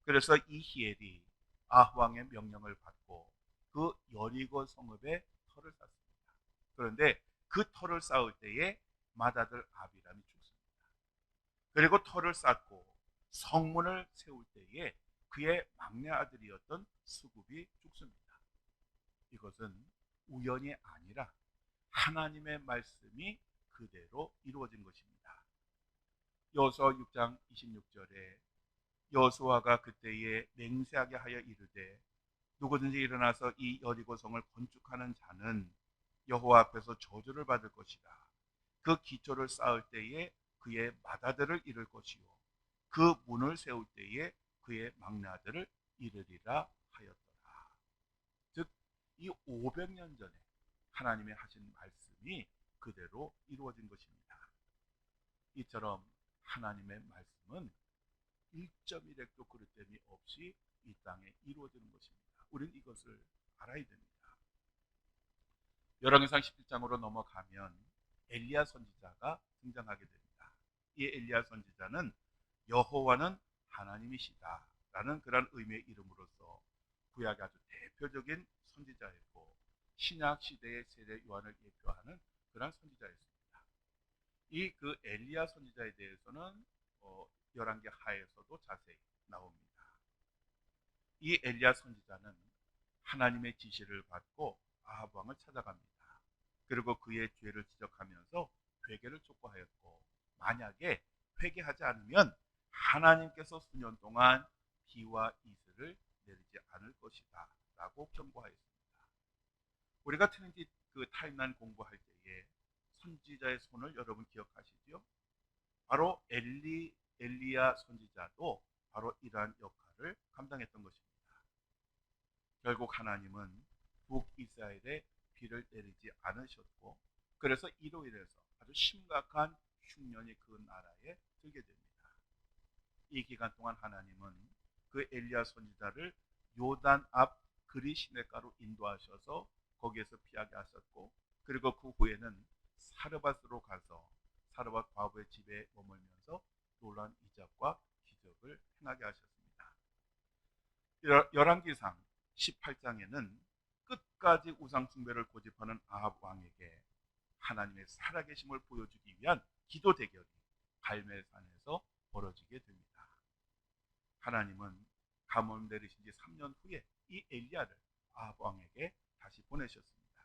그래서 이 히엘이 아합 왕의 명령을 받고 그 여리고 성읍에 터를 쌓습니다. 그런데 그 터를 쌓을 때에 맏아들 아비람이 죽습니다. 그리고 터를 쌓고 성문을 세울 때에 그의 막내 아들이었던 수굽이 죽습니다. 이것은 우연이 아니라 하나님의 말씀이 그대로 이루어진 것입니다. 여호수아 6장 26절에 여호수아가 그때에 맹세하게 하여 이르되 누구든지 일어나서 이 여리고성을 건축하는 자는 여호와 앞에서 저주를 받을 것이다. 그 기초를 쌓을 때에 그의 맏아들을 잃을 것이요 그 문을 세울 때에 그의 막내 아들을 잃으리라 하였더라. 즉 이 500년 전에 하나님이 하신 말씀이 그대로 이루어진 것입니다. 이처럼 하나님의 말씀은 1.1핵도 그릇됨이 없이 이 땅에 이루어지는 것입니다. 우리는 이것을 알아야 됩니다. 열왕기상 17장으로 넘어가면 엘리야 선지자가 등장하게 됩니다. 이 엘리야 선지자는 여호와는 하나님이시다 라는 그런 의미의 이름으로서 구약의 아주 대표적인 선지자였고 신약 시대의 세례 요한을 예표하는 그런 선지자였습니다. 이 그 엘리야 선지자에 대해서는 열왕기 하에서도 자세히 나옵니다. 이 엘리야 선지자는 하나님의 지시를 받고 아합 왕을 찾아갑니다. 그리고 그의 죄를 지적하면서 회개를 촉구하였고 만약에 회개하지 않으면 하나님께서 수년 동안 비와 이슬을 내리지 않을 것이다 라고 경고하였습니다. 우리가 트린티 그 타임라인 공부할 때에 선지자의 손을 여러분 기억하시죠? 바로 엘리야 선지자도 바로 이러한 역할을 감당했던 것입니다. 결국 하나님은 북이스라엘에 비를 내리지 않으셨고, 그래서 이로 인해서 아주 심각한 흉년이 그 나라에 들게 됩니다. 이 기간 동안 하나님은 그 엘리야 선지자를 요단 앞 그리 시내가로 인도하셔서 거기에서 피하게 하셨고, 그리고 그 후에는 사르밧으로 가서 사르밧 과부의 집에 머물면서 놀라운 이적과 기적을 행하게 하셨습니다. 열왕기상 18장에는 끝까지 우상 숭배를 고집하는 아합 왕에게 하나님의 살아계심을 보여주기 위한 기도 대결이 갈멜산에서 벌어지게 됩니다. 하나님은 가뭄 내리신 지 3년 후에 이 엘리야를 아합 왕에게 다시 보내셨습니다.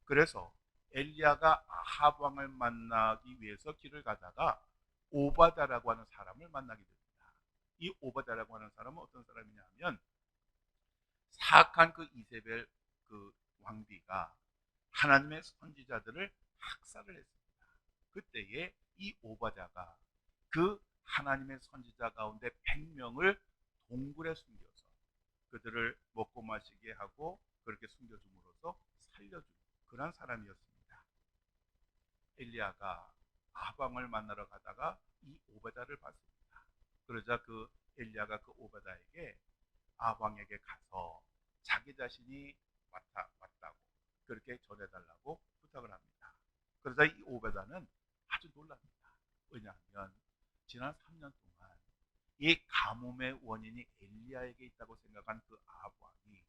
그래서 엘리야가 아합 왕을 만나기 위해서 길을 가다가 오바다라고 하는 사람을 만나게 됩니다. 이 오바다라고 하는 사람은 어떤 사람이냐 하면 사악한 그 이세벨 그 왕비가 하나님의 선지자들을 학살을 했습니다. 그때에 이 오바다가 그 하나님의 선지자 가운데 100명을 동굴에 숨겨서 그들을 먹고 마시게 하고 그렇게 숨겨줌으로써 살려준 그런 사람이었습니다. 엘리야가 아방을 만나러 가다가 이 오바다를 봤습니다. 그러자 그 엘리야가 그 오바다에게 아방에게 가서 자기 자신이 왔다고 그렇게 전해달라고 부탁을 합니다. 그러자 이 오바다는 아주 놀랍니다. 왜냐하면 지난 3년 동안 이 가뭄의 원인이 엘리야에게 있다고 생각한 그 아합 왕이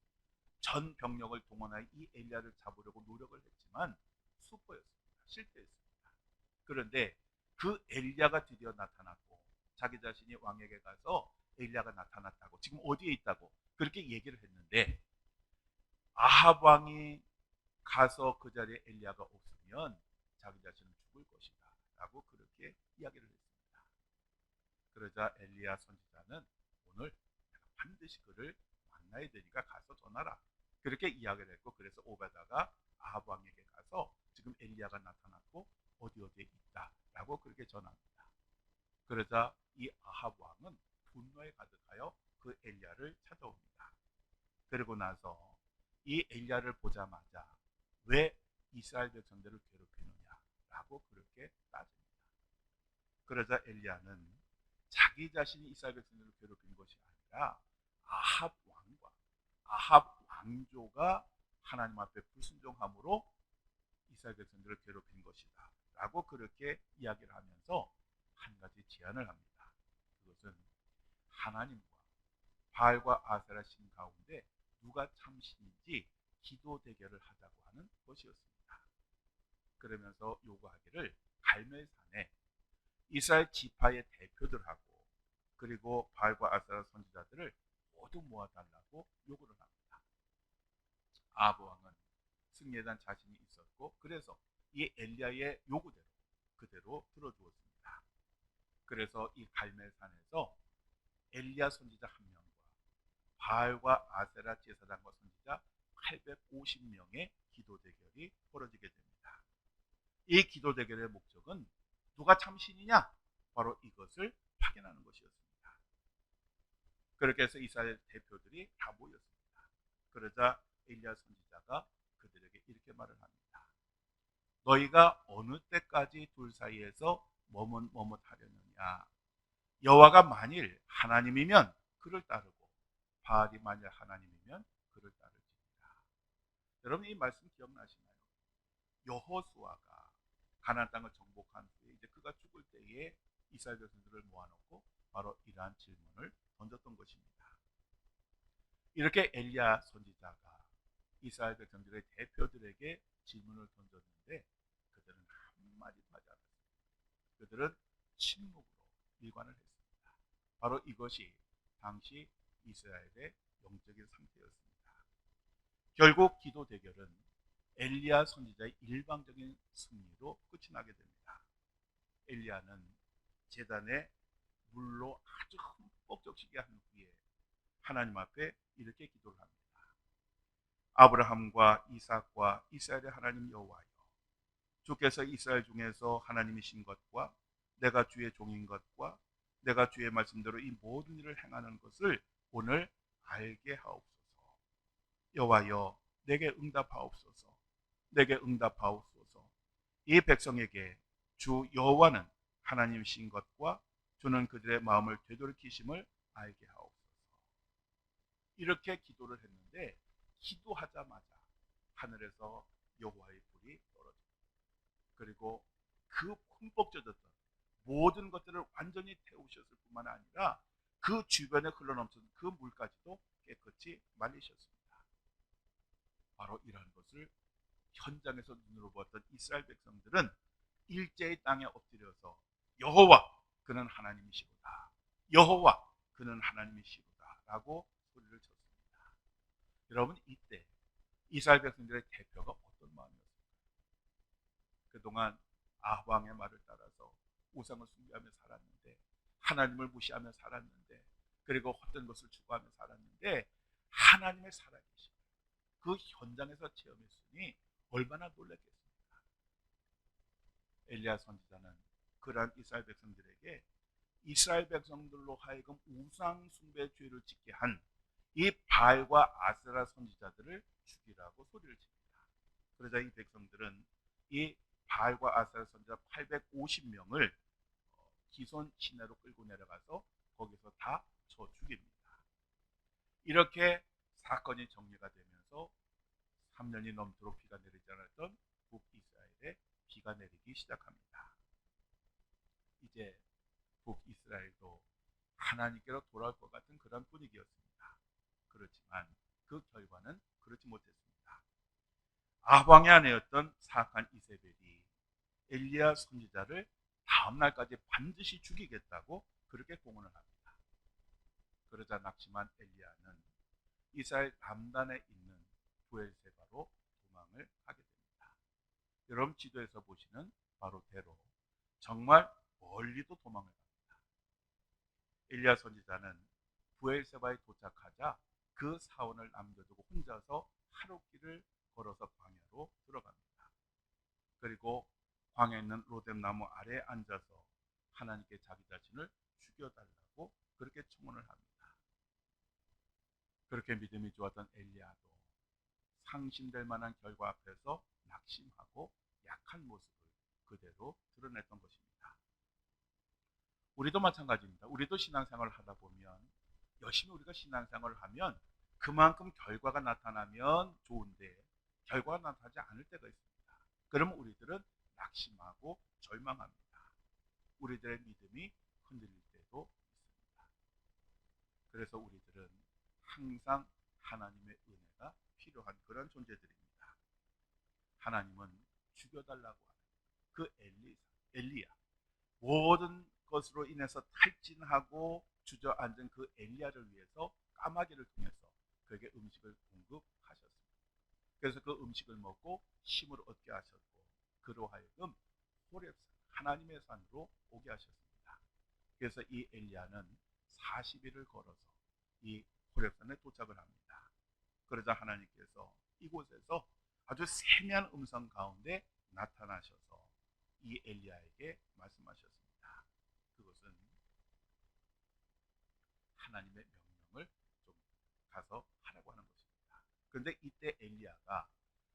전 병력을 동원하여 이 엘리야를 잡으려고 노력을 했지만 수포였습니다. 실패했습니다. 그런데 그 엘리야가 드디어 나타났고 자기 자신이 왕에게 가서 엘리야가 나타났다고 지금 어디에 있다고 그렇게 얘기를 했는데 아합 왕이 가서 그 자리에 엘리야가 없으면 자기 자신은 죽을 것이다 라고 그렇게 이야기를 했습니다. 그러자 엘리야 선지자는 오늘 반드시 그를 만나야 되니까 가서 전하라 그렇게 이야기를 했고, 그래서 오바다가 아합 왕에게 가서 지금 엘리야가 나타났고 어디에 있다 라고 그렇게 전합니다. 그러자 이 아합 왕은 분노에 가득하여 그 엘리야를 찾아옵니다. 그리고 나서 이 엘리야를 보자마자 왜 이스라엘 백성들을 괴롭히느냐 라고 그렇게 따집니다. 그러자 엘리야는 자기 자신이 이스라엘 백성들을 괴롭힌 것이 아니라 아합 왕과 아합 왕조가 하나님 앞에 불순종함으로 이스라엘 백성들을 괴롭힌 것이다 라고 그렇게 이야기를 하면서 한 가지 제안을 합니다. 그것은 하나님과 바알과 아세라 신 가운데 누가 참신인지 기도 대결을 하자고 하는 것이었습니다. 그러면서 요구하기를 갈멜산에 이스라엘 지파의 대표들하고 그리고 바알과 아세라 선지자들을 모두 모아달라고 요구를 합니다. 아합 왕은 승리에 대한 자신이 있었고 그래서 이 엘리야의 요구대로 그대로 들어주었습니다. 그래서 이 갈멜산에서 엘리야 선지자 한 명과 바알과 아세라 제사장과 선지자 850명의 기도 대결이 벌어지게 됩니다. 이 기도 대결의 목적은 누가 참신이냐? 바로 이것을 확인하는 것이었습니다. 그렇게 해서 이스라엘 대표들이 다 모였습니다. 그러자 엘리야 선지자가 그들에게 이렇게 말을 합니다. 너희가 어느 때까지 둘 사이에서 머뭇머뭇하려느냐? 여호와가 만일 하나님이면 그를 따르고 바알이 만일 하나님이면 그를 따르지니라. 여러분 이 말씀 기억나시나요? 여호수아가 가나안 땅을 정복한 후에 이제 그가 죽을 때에 이스라엘 백성들을 모아놓고 바로 이러한 질문을 던졌던 것입니다. 이렇게 엘리야 선지자가 이스라엘 백성들의 대표들에게 질문을 던졌는데 그들은 한마디도 하지 않았습니다. 그들은 침묵으로 일관을 했습니다. 바로 이것이 당시 이스라엘의 영적인 상태였습니다. 결국 기도 대결은 엘리야 선지자의 일방적인 승리로 끝이 나게 됩니다. 엘리야는 제단에 물로 아주 흠뻑 적시게 한 후에 하나님 앞에 이렇게 기도를 합니다. 아브라함과 이삭과 이스라엘의 하나님 여호와여, 주께서 이스라엘 중에서 하나님이신 것과 내가 주의 종인 것과 내가 주의 말씀대로 이 모든 일을 행하는 것을 오늘 알게 하옵소서. 여호와여, 내게 응답하옵소서. 내게 응답하옵소서. 이 백성에게 주 여호와는 하나님이신 것과 주는 그들의 마음을 되돌이키심을 알게 하옵소서. 이렇게 기도를 했는데 기도하자마자 하늘에서 여호와의 불이 떨어집니다. 그리고 그 흠뻑 젖었던 모든 것들을 완전히 태우셨을 뿐만 아니라 그 주변에 흘러넘치는 그 물까지도 깨끗이 말리셨습니다. 바로 이러한 것을 현장에서 눈으로 보았던 이스라엘 백성들은 일제히 땅에 엎드려서 여호와 그는 하나님이시로다, 여호와 그는 하나님이시로다 라고 소리를 쳤습니다. 여러분, 이때 이스라엘 백성들의 대표가 어떤 마음이었습니까? 그동안 아합왕의 말을 따라서 우상을 숭배하며 살았는데, 하나님을 무시하며 살았는데, 그리고 헛된 것을 추구하며 살았는데 하나님의 살아계심 그 현장에서 체험했으니 얼마나 놀랐겠습니까? 엘리야 선지자는 그러한 이스라엘 백성들에게 이스라엘 백성들로 하여금 우상 숭배의 죄를 짓게 한 이 바알과 아세라 선지자들을 죽이라고 소리를 칩니다. 그러자 이 백성들은 이 바알과 아세라 선지자 850명을 기손 시내로 끌고 내려가서 거기서 다 쳐 죽입니다. 이렇게 사건이 정리가 되면서 3년이 넘도록 비가 내리지 않았던 북이스라엘에 비가 내리기 시작합니다. 이제 북이스라엘도 하나님께로 돌아올 것 같은 그런 분위기였습니다. 그렇지만 그 결과는 그렇지 못했습니다. 아방의 아내였던 사악한 이세벨이 엘리야 선지자를 다음 날까지 반드시 죽이겠다고 그렇게 공언을 합니다. 그러자 낙심한 엘리야는 이스라엘 남단에 있는 부엘세바로 도망을 하게 됩니다. 여러분 지도에서 보시는 바로 대로 정말 멀리도 도망을 갑니다. 엘리야 선지자는 부엘세바에 도착하자 그 사원을 남겨두고 혼자서 하룻길을 걸어서 광야로 들어갑니다. 그리고 광야에 있는 로뎀나무 아래에 앉아서 하나님께 자기 자신을 죽여달라고 그렇게 청혼을 합니다. 그렇게 믿음이 좋았던 엘리야도 상심될 만한 결과 앞에서 낙심하고 약한 모습을 그대로 드러냈던 것입니다. 우리도 마찬가지입니다. 우리도 신앙생활을 하다 보면 열심히 우리가 신앙생활을 하면 그만큼 결과가 나타나면 좋은데 결과가 나타나지 않을 때가 있습니다. 그러면 우리들은 낙심하고 절망합니다. 우리들의 믿음이 흔들릴 때도 있습니다. 그래서 우리들은 항상 하나님의 은혜가 필요한 그런 존재들입니다. 하나님은 죽여달라고 하는 그 엘리야, 모든 것으로 인해서 탈진하고 주저앉은 그 엘리야를 위해서 까마귀를 통해서 그에게 음식을 공급하셨습니다. 그래서 그 음식을 먹고 힘을 얻게 하셨고 그로 하여금 호렙산 하나님의 산으로 오게 하셨습니다. 그래서 이 엘리야는 40일을 걸어서 이 호렙산에 도착을 합니다. 그러자 하나님께서 이곳에서 아주 세미한 음성 가운데 나타나셔서 이 엘리야에게 말씀하셨습니다. 그것은 하나님의 명령을 좀 가서 하라고 하는 것입니다. 그런데 이때 엘리야가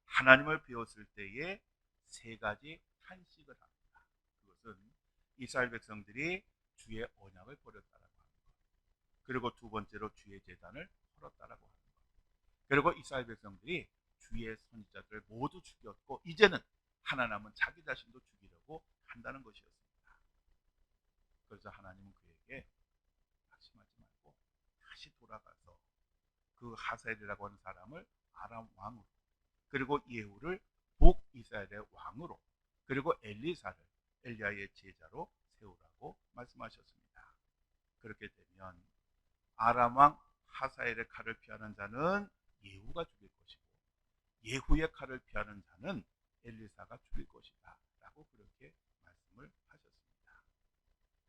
하나님을 배웠을 때에 세 가지 탄식을 합니다. 그것은 이스라엘 백성들이 주의 언약을 버렸다라고 하는 것, 그리고 두 번째로 주의 제단을 헐었다라고 하는 것, 그리고 이스라엘 백성들이 주의 선지자들을 모두 죽였고 이제는 하나 남은 자기 자신도 죽이려고 한다는 것이었습니다. 그래서 하나님은 그에게 낙심하지 말고 다시 돌아가서 그 하사엘이라고 하는 사람을 아람 왕으로, 그리고 예후를 북이스라엘의 왕으로, 그리고 엘리사를 엘리야의 제자로 세우라고 말씀하셨습니다. 그렇게 되면 아람 왕 하사엘의 칼을 피하는 자는 예후가 죽일 것이고 예후의 칼을 피하는 자는 엘리사가 죽일 것이다 라고 그렇게 말씀을 하셨습니다.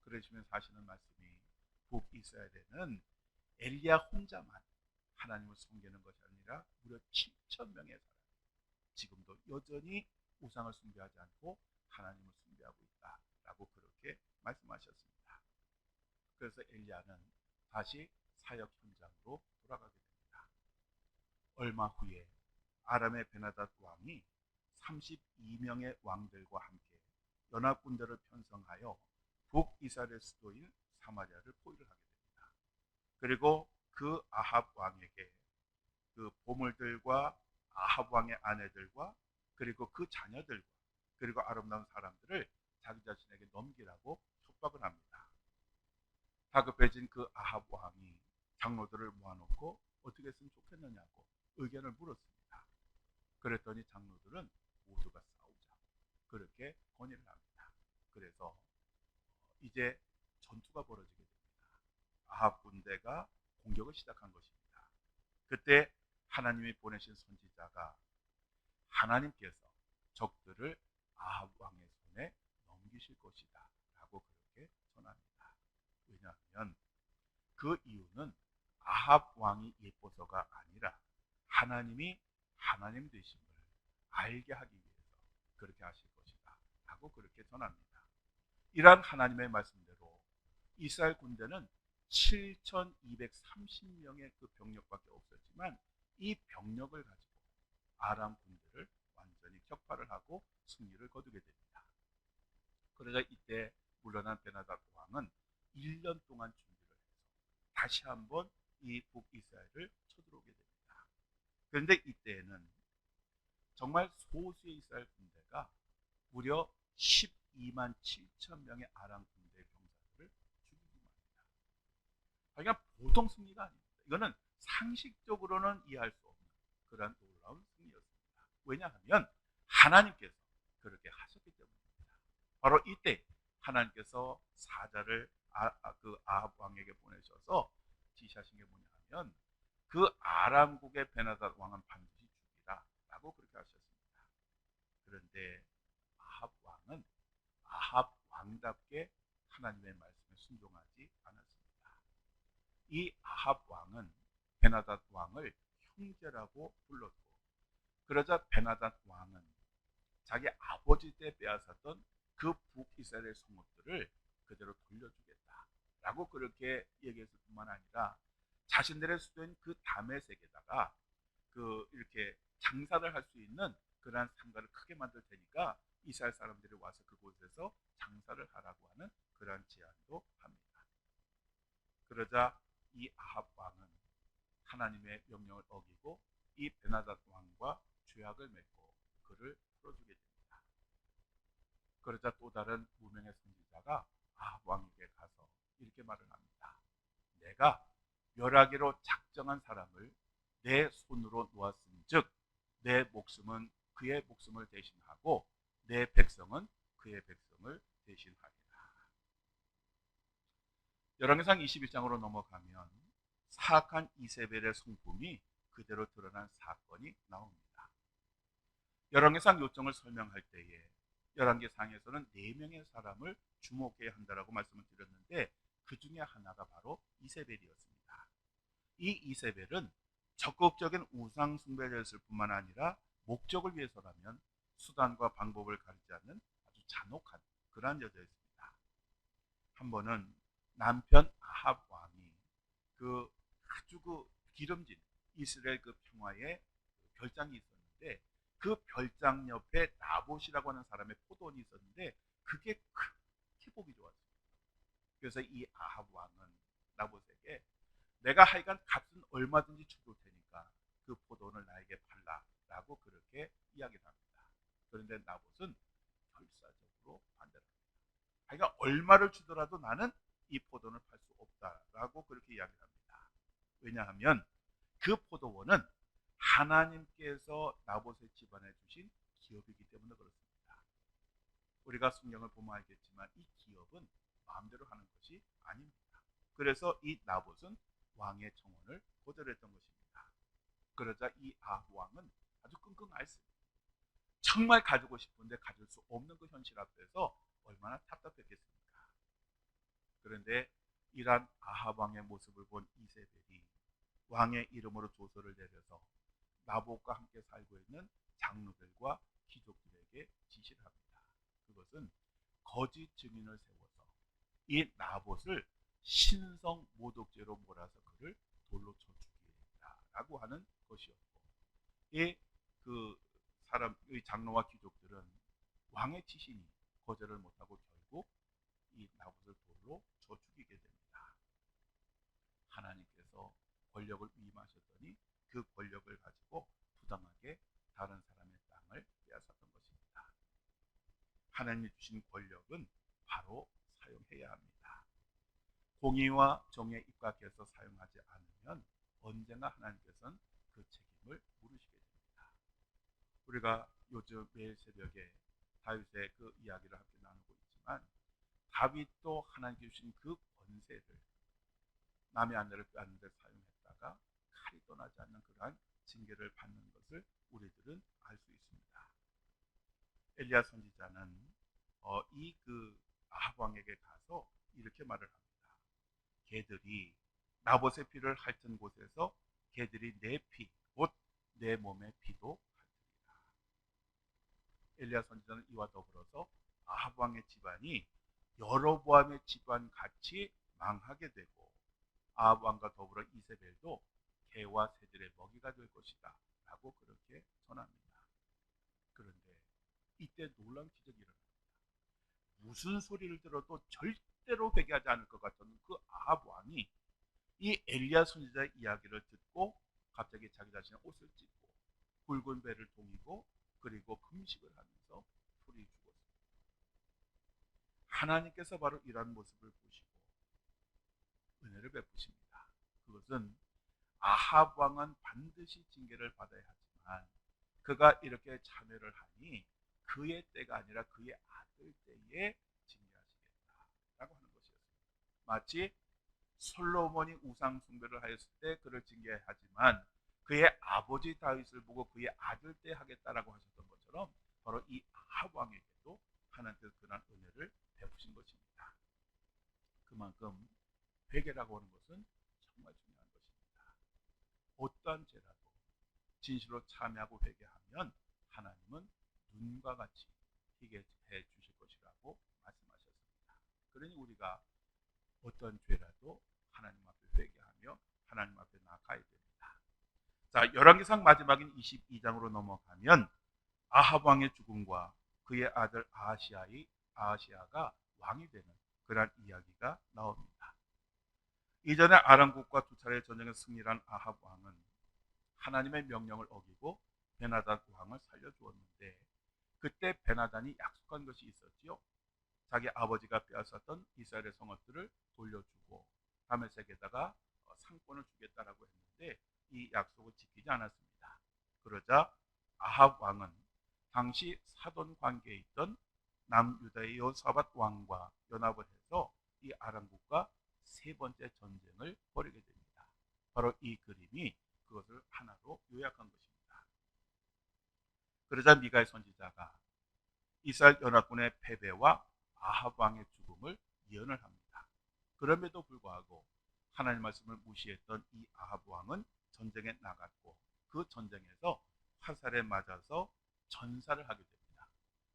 그러시면서 하시는 말씀이 북이스라엘에는 엘리야 혼자만 하나님을 섬기는 것이 아니라 무려 7,000명의 사람, 지금도 여전히 우상을 숭배하지 않고 하나님을 숭배하고 있다라고 그렇게 말씀하셨습니다. 그래서 엘리야는 다시 사역 현장으로 돌아가게 됩니다. 얼마 후에 아람의 베나닷 왕이 32명의 왕들과 함께 연합군대를 편성하여 북이스라엘 수도인 사마리아를 포위를 하게 됩니다. 그리고 그 아합 왕에게 그 보물들과 아합 왕의 아내들과 그리고 그 자녀들과 그리고 아름다운 사람들을 자기 자신에게 넘기라고 협박을 합니다. 다급해진 그 아합 왕이 장로들을 모아놓고 어떻게 했으면 좋겠느냐고 의견을 물었습니다. 그랬더니 장로들은 모두가 싸우자 그렇게 건의를 합니다. 그래서 이제 전투가 벌어지게 됩니다. 아합 군대가 공격을 시작한 것입니다. 그때 하나님이 보내신 선지자가 하나님께서 적들을 아합 왕의 손에 넘기실 것이다 라고 그렇게 전합니다. 왜냐하면 그 이유는 아합 왕이 예뻐서가 아니라 하나님이 하나님 되심을 알게 하기 위해서 그렇게 하실 것이다 라고 그렇게 전합니다. 이러한 하나님의 말씀대로 이스라엘 군대는 7,230명의 그 병력밖에 없었지만 이 병력을 가지고 아람 군대를 완전히 격파를 하고 승리를 거두게 됩니다. 그러자 이때 물러난 베나닷 왕은 1년 동안 준비를 해서 다시 한번 이 북이스라엘을 쳐들어오게 됩니다. 그런데 이때에는 정말 소수의 이스라엘 군대가 무려 12만 7천 명의 아람 군대 병사들을 죽이고 맙니다. 그러니까 보통 승리가 아닙니다. 이거는 상식적으로는 이해할 수 없는 그런 놀라운 승리였습니다. 왜냐하면 하나님께서 그렇게 하셨기 때문입니다. 바로 이때 하나님께서 사자를 그 아합 왕에게 보내셔서 지시하신 게 뭐냐면 그 아람국의 베나닷 왕은 반드시 죽이라 라고 그렇게 하셨습니다. 그런데 아합 왕은 아합 왕답게 하나님의 말씀에 순종하지 않았습니다. 이 아합 왕은 베나닷 왕을 형제라고 불렀고 그러자 베나닷 왕은 자기 아버지 때 빼앗았던 그 북이스라엘 성읍들을 그대로 돌려주겠다라고 그렇게 얘기했을 뿐만 아니라 자신들의 수도인 그 다메섹에다가 그 이렇게 장사를 할 수 있는 그러한 상가를 크게 만들 테니까 이스라엘 사람들이 와서 그곳에서 장사를 하라고 하는 그러한 제안도 합니다. 그러자 이 아합 왕은 하나님의 명령을 어기고 이 베나닷 왕과 죄악을 맺고 그를 풀어주게 됩니다. 그러자 또 다른 무명의 선지자가 아합 왕에게 가서 이렇게 말을 합니다. 내가 멸하기로 작정한 사람을 내 손으로 놓았음즉 내 목숨은 그의 목숨을 대신하고 내 백성은 그의 백성을 대신하리라. 열왕기상 21장으로 넘어가면 사악한 이세벨의 성품이 그대로 드러난 사건이 나옵니다. 열왕기상 요점을 설명할 때에 열왕기상에서는 4명의 사람을 주목해야 한다라고 말씀을 드렸는데 그 중에 하나가 바로 이세벨이었습니다. 이 이세벨은 적극적인 우상 숭배자였을 뿐만 아니라 목적을 위해서라면 수단과 방법을 가리지 않는 아주 잔혹한 그러한 여자였습니다. 한 번은 남편 아합 왕이 그 아주 그 기름진 이스라엘 그 평화의 별장이 있었는데 그 별장 옆에 나봇이라고 하는 사람의 포도원이 있었는데 그게 그렇게 보기 좋았어요. 그래서 이 아합 왕은 나봇에게 내가 하여간 값은 얼마든지 쳐줄 테니까 그 포도원을 나에게 팔라라고 그렇게 이야기를 합니다. 그런데 나봇은 결사적으로 반대를 합니다. 하여간 얼마를 주더라도 나는 이 포도원을 팔 수 없다라고 그렇게 이야기를 합니다. 왜냐하면 그 포도원은 하나님께서 나봇의 집안에 주신 기업이기 때문에 그렇습니다. 우리가 성경을 보면 알겠지만 이 기업은 마음대로 하는 것이 아닙니다. 그래서 이 나봇은 왕의 청혼을 거절했던 것입니다. 그러자 이 아합 왕은 아주 끙끙 앓습니다. 정말 가지고 싶은데 가질 수 없는 그 현실 앞에서 얼마나 답답했겠습니까? 그런데 이러한 아합 왕의 모습을 본 이세벨이 왕의 이름으로 조서를 내려서 나봇과 함께 살고 있는 장로들과 귀족들에게 나봇에게 지시를 합니다. 그것은 거짓 증인을 세워서 이 나봇을 신성 모독죄로 몰아서 그를 돌로 쳐 죽이겠다라고 하는 것이었고, 이그 사람의 장로와 귀족들은 왕의 지시니 거절을 못하고 결국 이 나봇을 돌로 쳐 죽이게 됩니다. 하나님께서 권력을 위임하셨더니 그 권력을 가지고 부당하게 다른 사람의 땅을 빼앗았던 것입니다. 하나님이 주신 권력은 바로 사용해야 합니다. 공의와 정의에 입각해서 사용하지 않으면 언젠가 하나님께서는 그 책임을 물으시게 됩니다. 우리가 요즘 매일 새벽에 다윗의 그 이야기를 함께 나누고 있지만, 다윗도 하나님께 주신 그 권세를 남의 아내를 빼앗는 데 사용했다가 칼이 떠나지 않는 그러한 징계를 받는 것을 우리들은 알 수 있습니다. 엘리야 선지자는 이 그 아합 왕에게 가서 이렇게 말을 합니다. 개들이 나봇의 피를 핥은 곳에서 개들이 내 피, 곧 내 몸의 피도 핥으리라. 엘리야 선지자는 이와 더불어서 아합 왕의 집안이 여로보암의 집안 같이 망하게 되고, 아합 왕과 더불어 이세벨도 개와 새들의 먹이가 될 것이다 라고 그렇게 전합니다. 그런데 이때 놀라운 기적이 일어납니다. 무슨 소리를 들어도 절대로 회개하지 않을 것 같던 그 아합 왕이 이 엘리야 선지자의 이야기를 듣고 갑자기 자기 자신의 옷을 찢고 굵은 배를 동이고 그리고 금식을 하면서 소리 죽었습니다. 하나님께서 바로 이러한 모습을 보시고 은혜를 베푸십니다. 그것은 아합 왕은 반드시 징계를 받아야 하지만 그가 이렇게 참여를 하니 그의 때가 아니라 그의 아들 때에 징계하시겠다라고 하는 것이었습니다. 마치 솔로몬이 우상 숭배를 하였을 때 그를 징계하지만 그의 아버지 다윗을 보고 그의 아들 때 하겠다라고 하셨던 것처럼 바로 이 아합 왕에게도 하나님께서 그런 은혜를 베푸신 것입니다. 그만큼 회개라고 하는 것은 정말 중요한 것입니다. 어떠한 죄라도 진실로 참여하고 회개하면 하나님은 눈과 같이 희게 해 주실 것이라고 말씀하셨습니다. 그러니 우리가 어떤 죄라도 하나님 앞에 회개하며 하나님 앞에 나아가야 됩니다. 자, 열왕기상 마지막인 22장으로 넘어가면 아합 왕의 죽음과 그의 아들 아하시아가 왕이 되는 그런 이야기가 나옵니다. 이전에 아람국과 두 차례 전쟁에 승리한 아합 왕은 하나님의 명령을 어기고 베나단 왕을 살려주었는데, 그때 베나단이 약속한 것이 있었지요. 자기 아버지가 빼앗았던 이스라엘의 성읍들을 돌려주고 다메섹에다가 상권을 주겠다라고 했는데 이 약속을 지키지 않았습니다. 그러자 아합 왕은 당시 사돈 관계에 있던 남유다의 여호사밧 왕과 연합을 해서 이 아람국과 세 번째 전쟁을 벌이게 됩니다. 바로 이 그림이 그것을 하나로 요약한 것입니다. 그러자 미가의 선지자가 이스라엘 연합군의 패배와 아합 왕의 죽음을 예언을 합니다. 그럼에도 불구하고 하나님 말씀을 무시했던 이 아합 왕은 전쟁에 나갔고 그 전쟁에서 화살에 맞아서 전사를 하게 됩니다.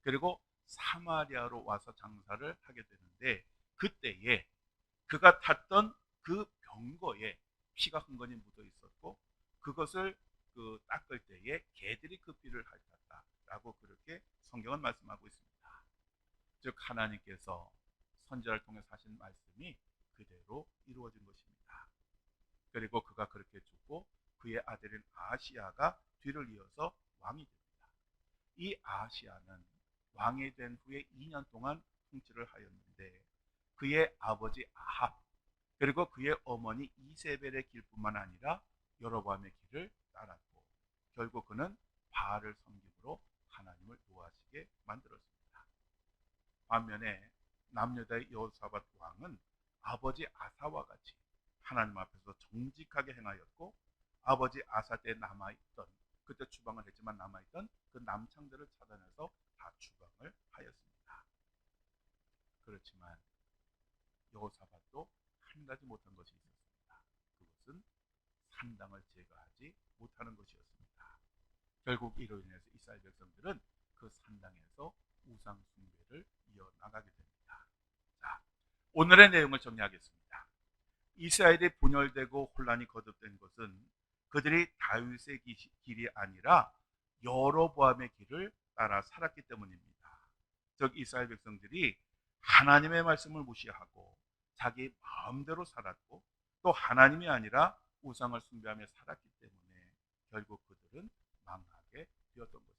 그리고 사마리아로 와서 장사를 하게 되는데, 그때에 그가 탔던 그 병거에 피가 흥건히 묻어 있었고 그것을 닦을 때에 개들이 그 피를 핥았다라고 그렇게 성경은 말씀하고 있습니다. 즉 하나님께서 선지자를 통해 하신 말씀이 그대로 이루어진 것입니다. 그리고 그가 그렇게 죽고 그의 아들인 아하시아가 뒤를 이어서 왕이 됩니다. 이 아하시아는 왕이 된 후에 2년 동안 통치를 하였는데 그의 아버지 아합 그리고 그의 어머니 이세벨의 길뿐만 아니라 여로보암의 길을 따랐고 결국 그는 바알을 섬김으로 하나님을 노하시게 만들었습니다. 반면에 남유다의 여호사밧 왕은 아버지 아사와 같이 하나님 앞에서 정직하게 행하였고 아버지 아사 때 남아있던, 그때 추방을 했지만 남아있던 그 남창들을 찾아내서 다 추방을 하였습니다. 그렇지만 여호사밧도 한 가지 못한 것이 있었습니다. 그것은 산당을 제거하지 못하는 것이었습니다. 결국 이로 인해서 이스라엘 백성들은 그 산당에서 우상 숭배를 이어나가게 됩니다. 자, 오늘의 내용을 정리하겠습니다. 이스라엘이 분열되고 혼란이 거듭된 것은 그들이 다윗의 길이 아니라 여로보암의 길을 따라 살았기 때문입니다. 즉 이스라엘 백성들이 하나님의 말씀을 무시하고 자기 마음대로 살았고 또 하나님이 아니라 우상을 숭배하며 살았기 때문에 결국 그들은 망하게 되었던 것입니다.